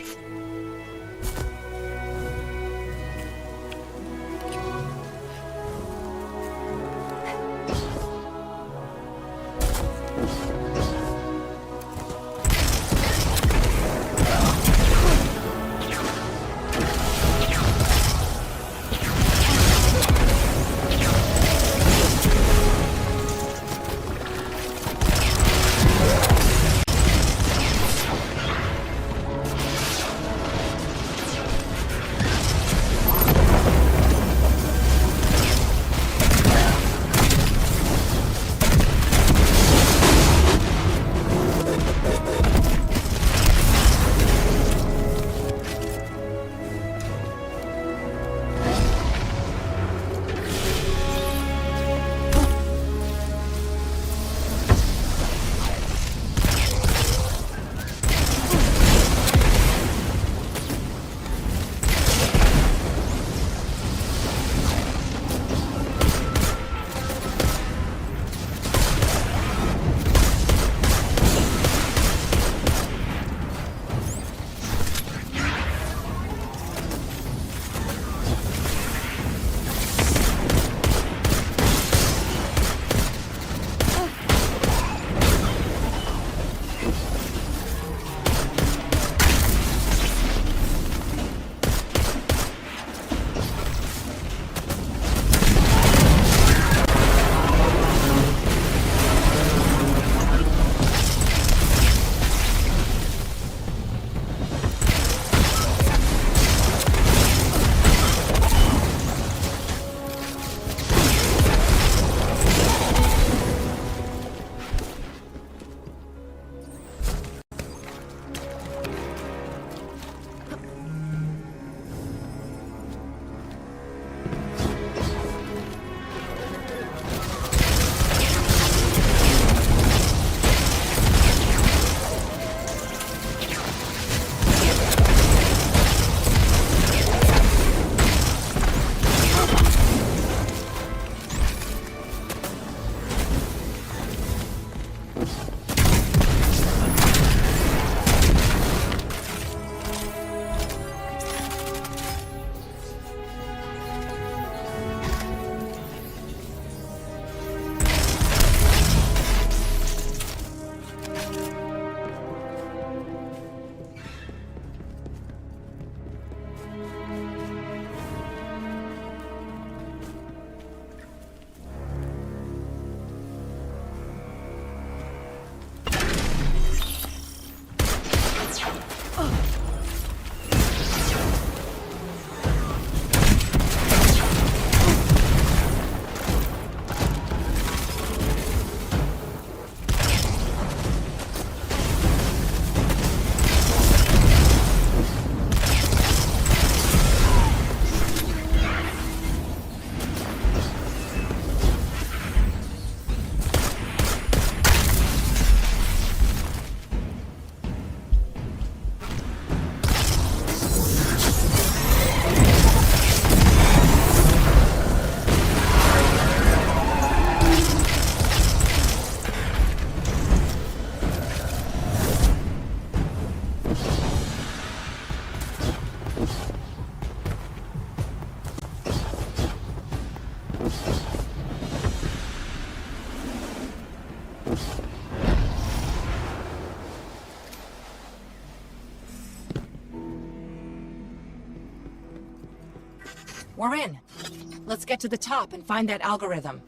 We're in. Let's get to the top and find that algorithm.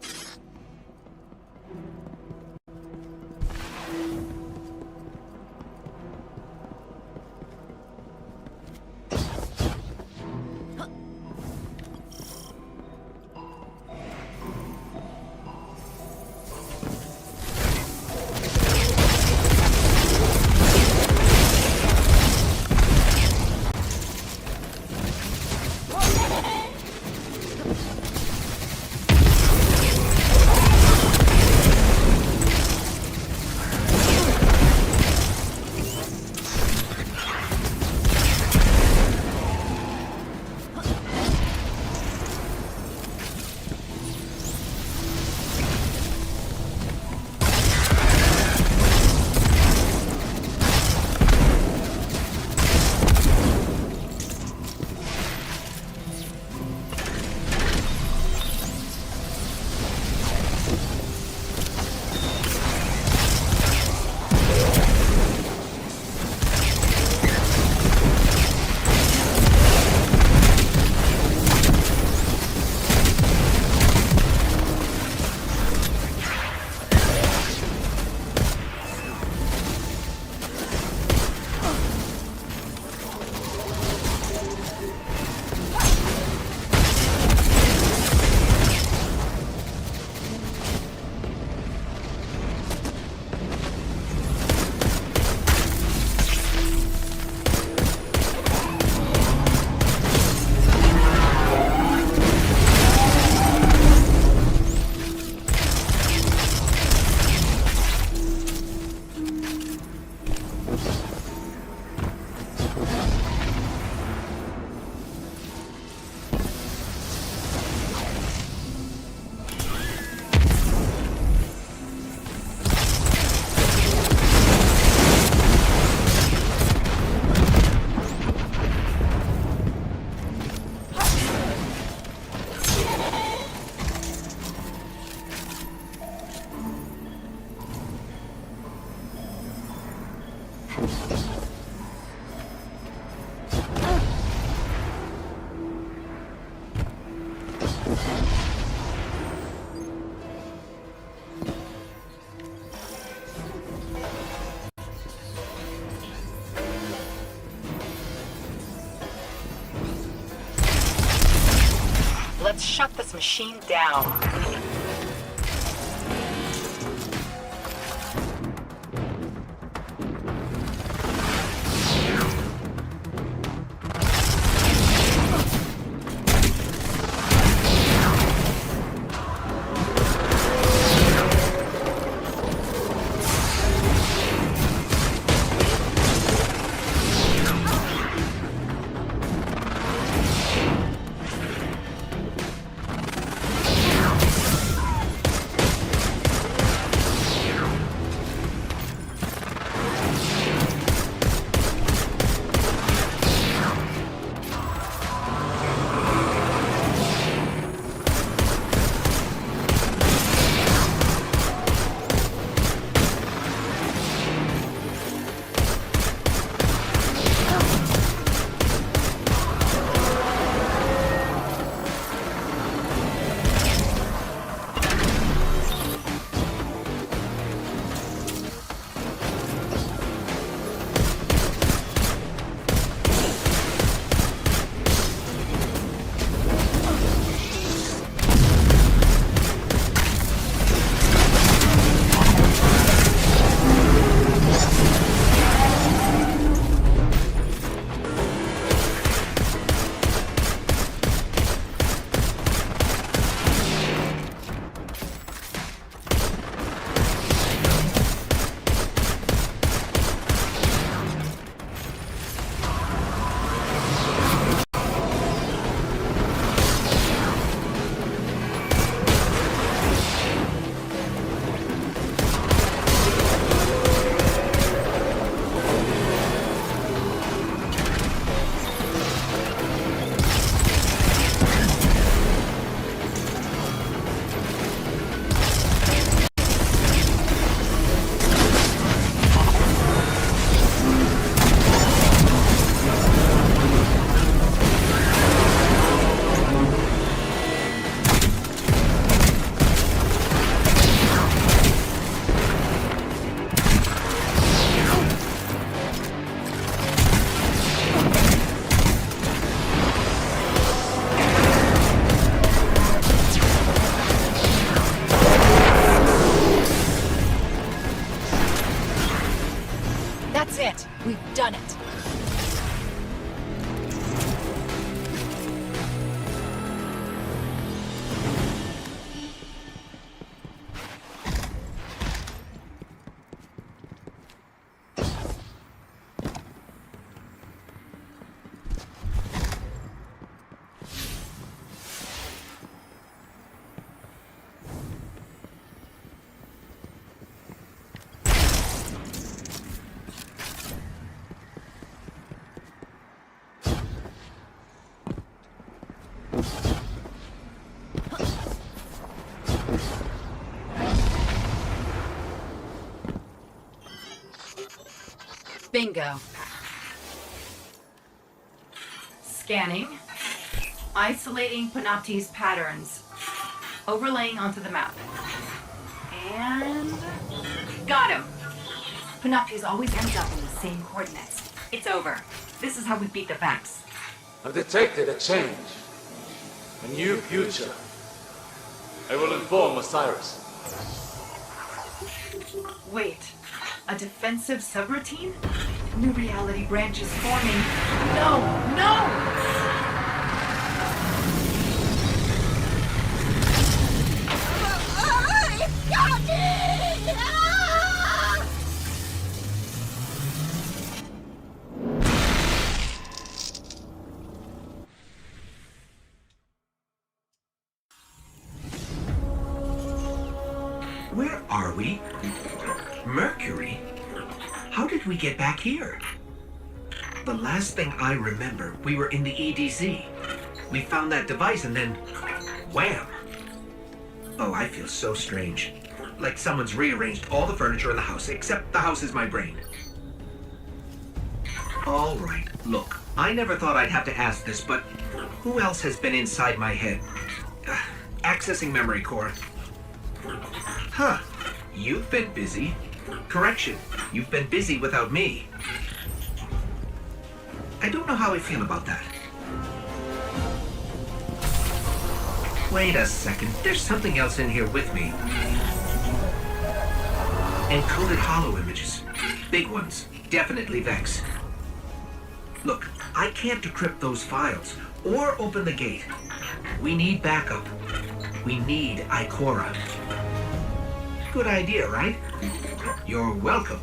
Let's shut this machine down. Bingo. Scanning. Isolating Panoptes patterns. Overlaying onto the map. And... got him! Panoptes always ends up in the same coordinates. It's over. This is how we beat the Vex. I've detected a change. A new future. I will inform Osiris. Wait. A defensive subroutine? New reality branch is forming. No! No! Where are we? Mercury? How did we get back here? The last thing I remember, we were in the EDZ. We found that device and then... wham! Oh, I feel so strange. Like someone's rearranged all the furniture in the house, except the house is my brain. All right, look, I never thought I'd have to ask this, but who else has been inside my head? Accessing memory core. Huh, you've been busy. Correction, you've been busy without me. I don't know how I feel about that. Wait a second, there's something else in here with me. Encoded holo images. Big ones. Definitely Vex. Look, I can't decrypt those files, or open the gate. We need backup. We need Ikora. Good idea, right? You're welcome.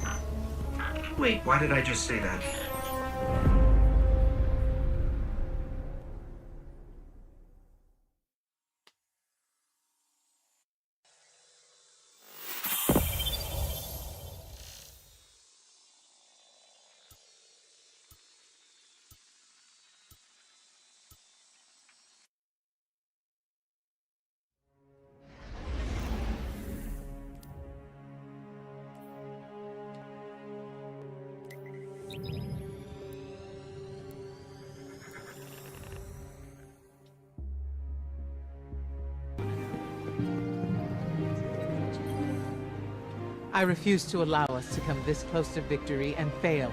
Wait, why did I just say that? I refuse to allow us to come this close to victory and fail.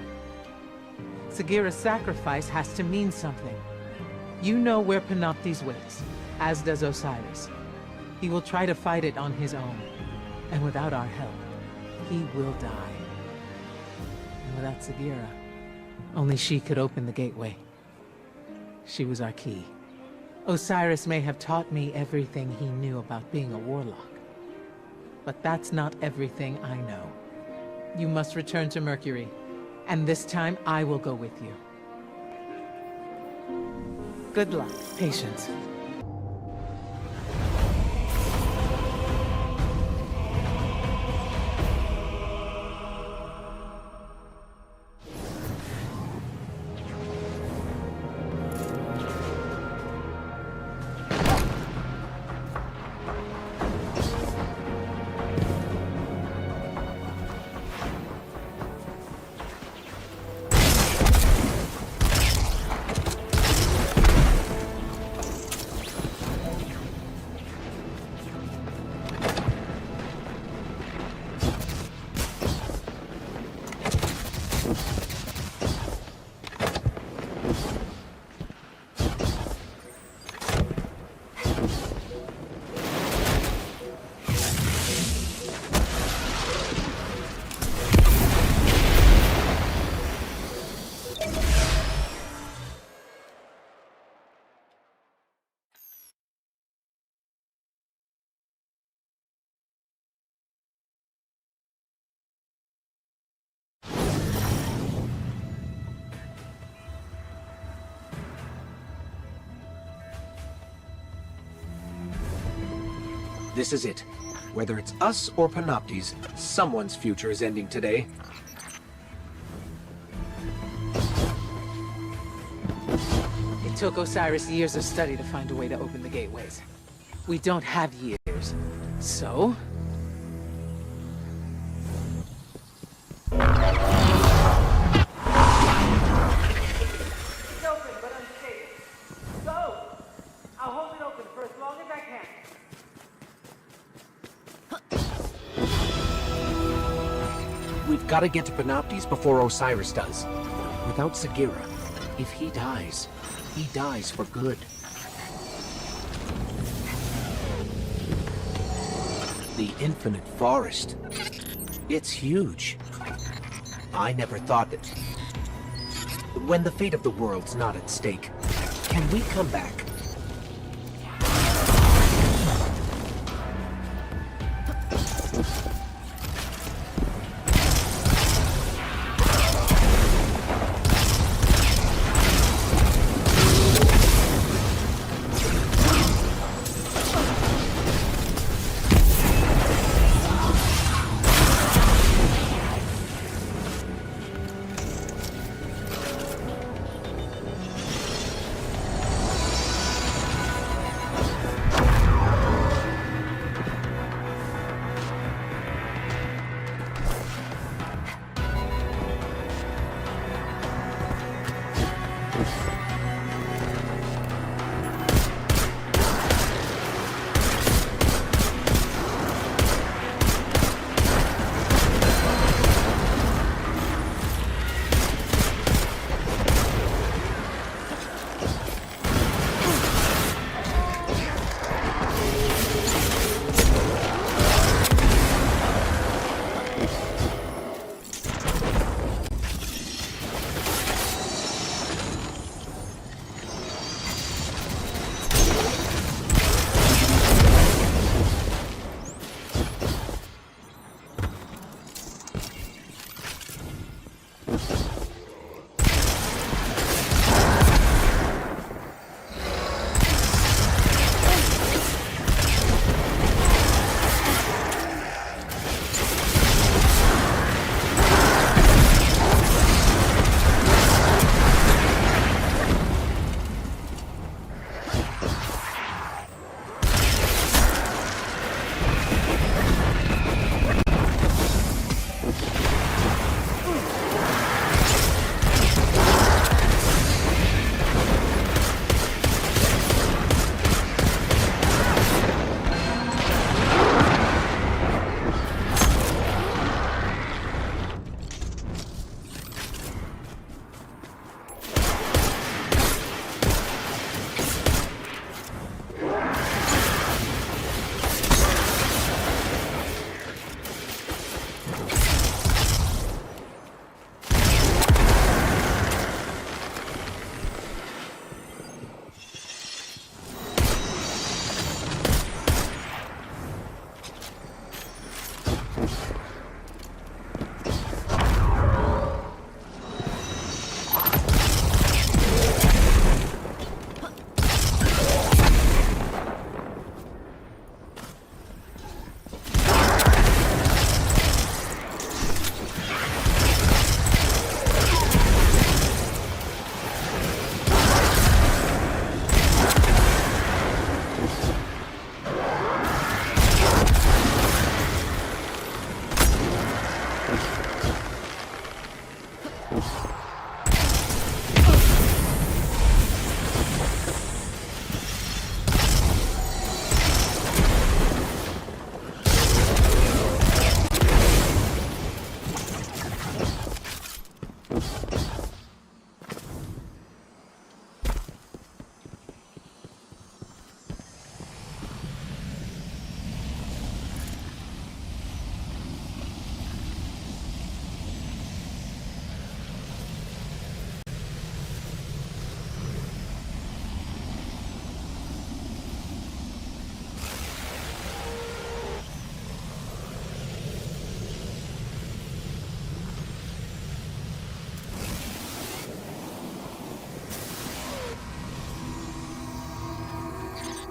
Sagira's sacrifice has to mean something. You know where Panoptes waits, as does Osiris. He will try to fight it on his own, and without our help, he will die. And without Sagira, only she could open the gateway. She was our key. Osiris may have taught me everything he knew about being a warlock. But that's not everything I know. You must return to Mercury, and this time I will go with you. Good luck, patience. This is it. Whether it's us or Panoptes, someone's future is ending today. It took Osiris years of study to find a way to open the gateways. We don't have years, so... Gotta get to Panoptes before Osiris does. Without Sagira, if he dies for good. The Infinite Forest. It's huge. I never thought that... When the fate of the world's not at stake, can we come back?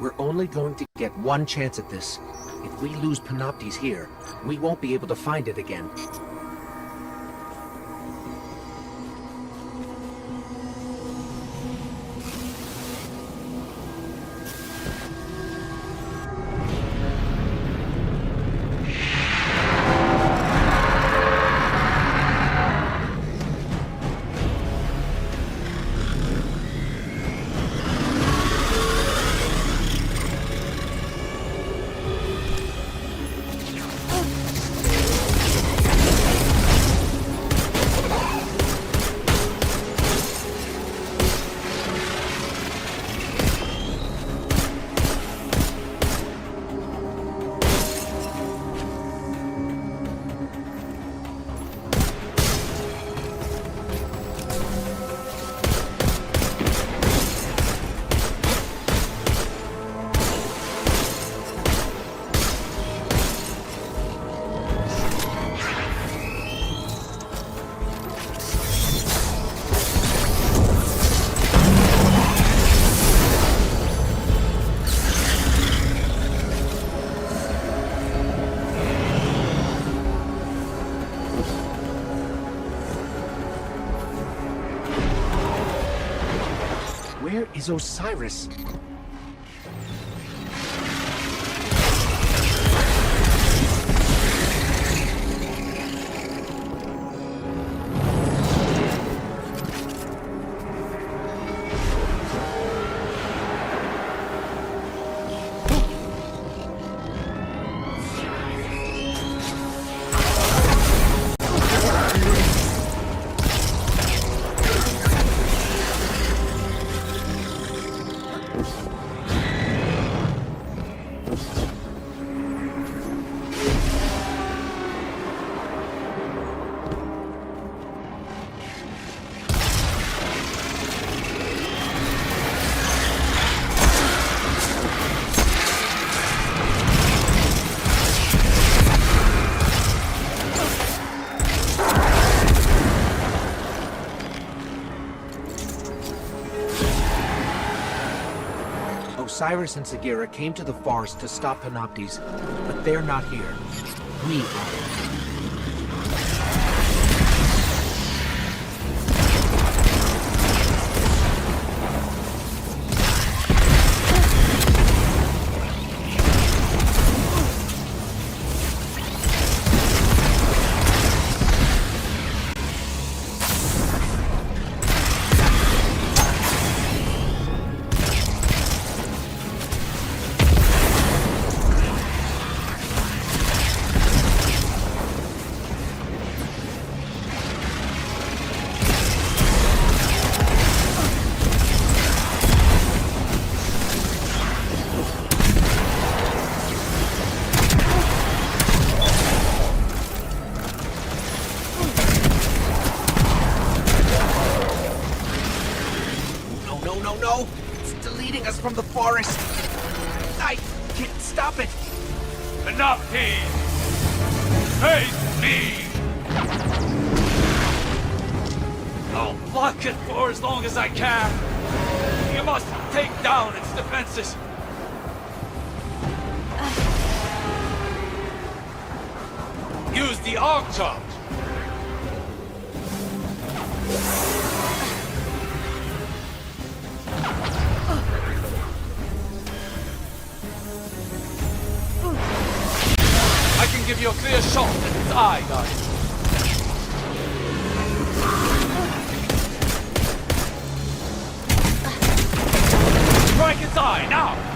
We're only going to get one chance at this. If we lose Panoptes here, we won't be able to find it again. is Osiris. Osiris and Sagira came to the forest to stop Panoptes, but they're not here. We are. No! It's deleting us from the forest! I can't stop it! Panoptes! Face me! I'll block it for as long as I can! You must take down its defenses! Use the arc charge! I can give you a clear shot at its eye, guys. Strike its eye, now!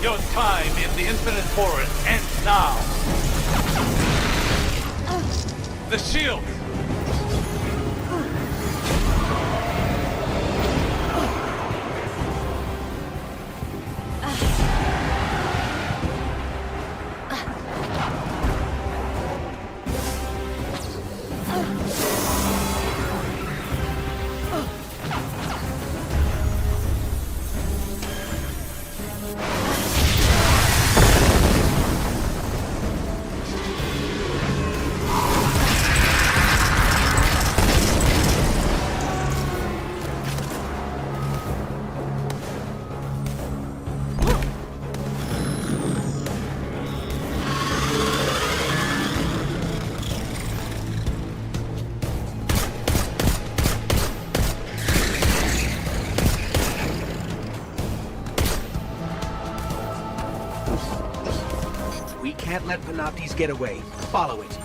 Your time in the Infinite Forest ends now. The shield! We can't let Panoptes get away. Follow it.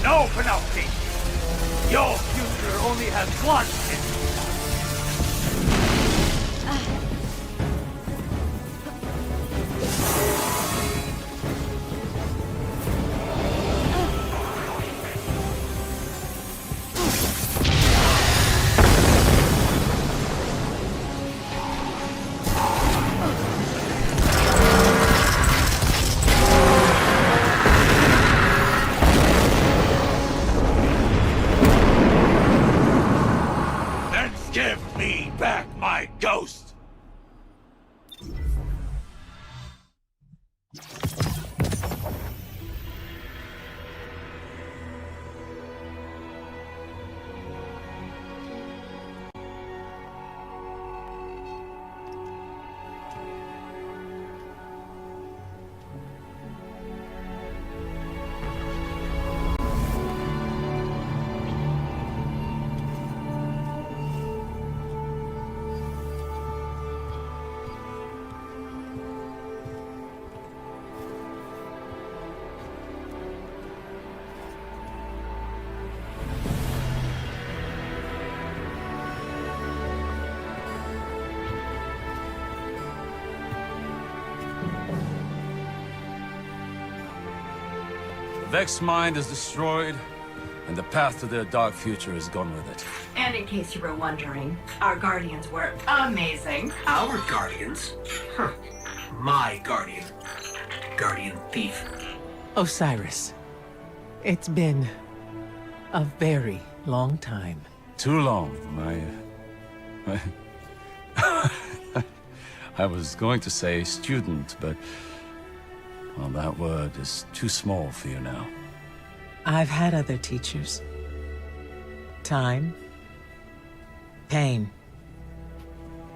No, Penelope! Your future only has one ending. Then give me back my ghost! The Vex mind is destroyed, and the path to their dark future is gone with it. And in case you were wondering, our guardians were amazing. Our guardians? Huh. My guardian. Guardian thief. Osiris, it's been a very long time. Too long, I was going to say student, but... well, that word is too small for you now. I've had other teachers. Time. Pain.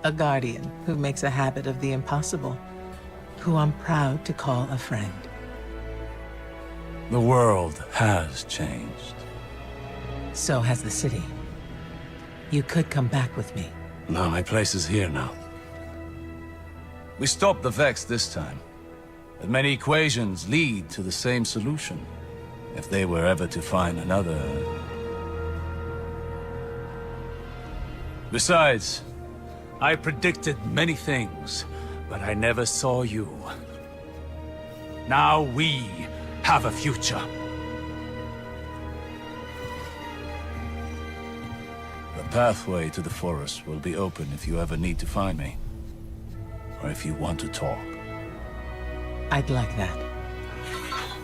A guardian who makes a habit of the impossible, who I'm proud to call a friend. The world has changed. So has the city. You could come back with me. No, my place is here now. We stopped the Vex this time. But many equations lead to the same solution. If they were ever to find another... Besides, I predicted many things, but I never saw you. Now we have a future. The pathway to the forest will be open if you ever need to find me. Or if you want to talk. I'd like that.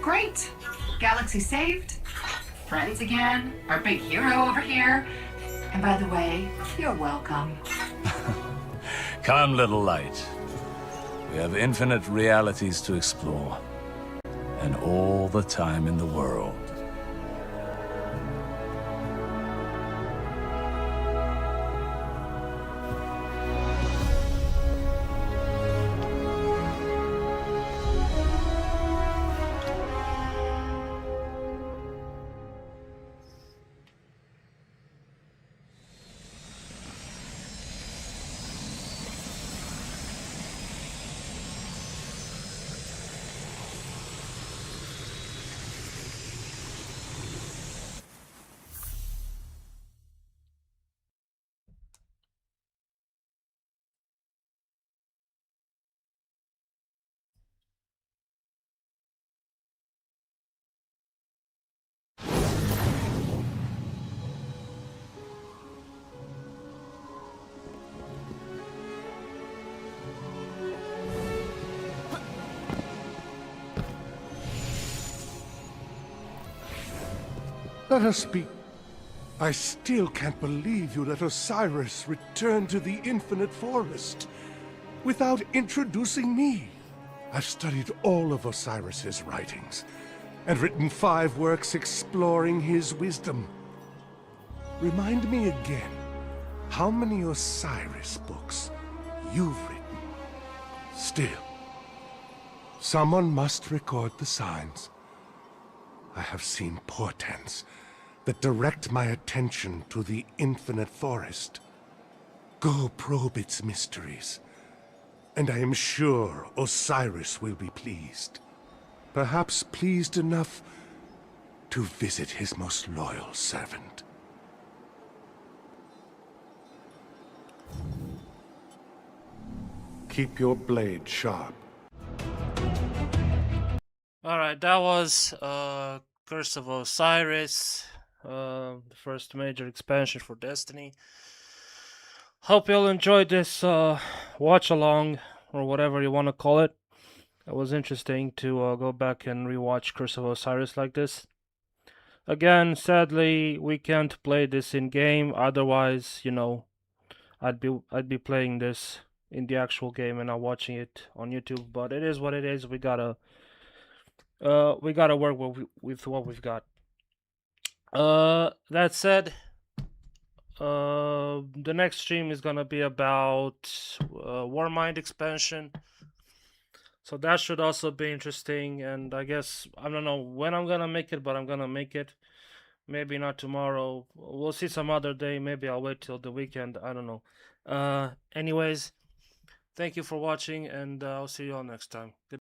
Great. Galaxy saved. Friends again. Our big hero over here. And by the way, you're welcome. Come, little light. We have infinite realities to explore. And all the time in the world. Let us be... I still can't believe you let Osiris return to the Infinite Forest without introducing me. I've studied all of Osiris's writings and written 5 works exploring his wisdom. Remind me again, how many Osiris books you've written? Still, someone must record the signs. I have seen portents that direct my attention to the Infinite Forest. Go probe its mysteries, and I am sure Osiris will be pleased. Perhaps pleased enough to visit his most loyal servant. Keep your blade sharp. Alright, that was Curse of Osiris, the first major expansion for Destiny. Hope you'll enjoy this watch along, or whatever you want to call it. It was interesting to go back and rewatch Curse of Osiris like this. Again, sadly, we can't play this in game. Otherwise, you know, I'd be playing this in the actual game and not watching it on YouTube. But it is what it is. We gotta work with what we've got. That said, the next stream is gonna be about Warmind expansion. So that should also be interesting, and I guess, I don't know when I'm gonna make it, but I'm gonna make it. Maybe not tomorrow. We'll see some other day. Maybe I'll wait till the weekend. I don't know. Anyways, thank you for watching, and I'll see you all next time. Good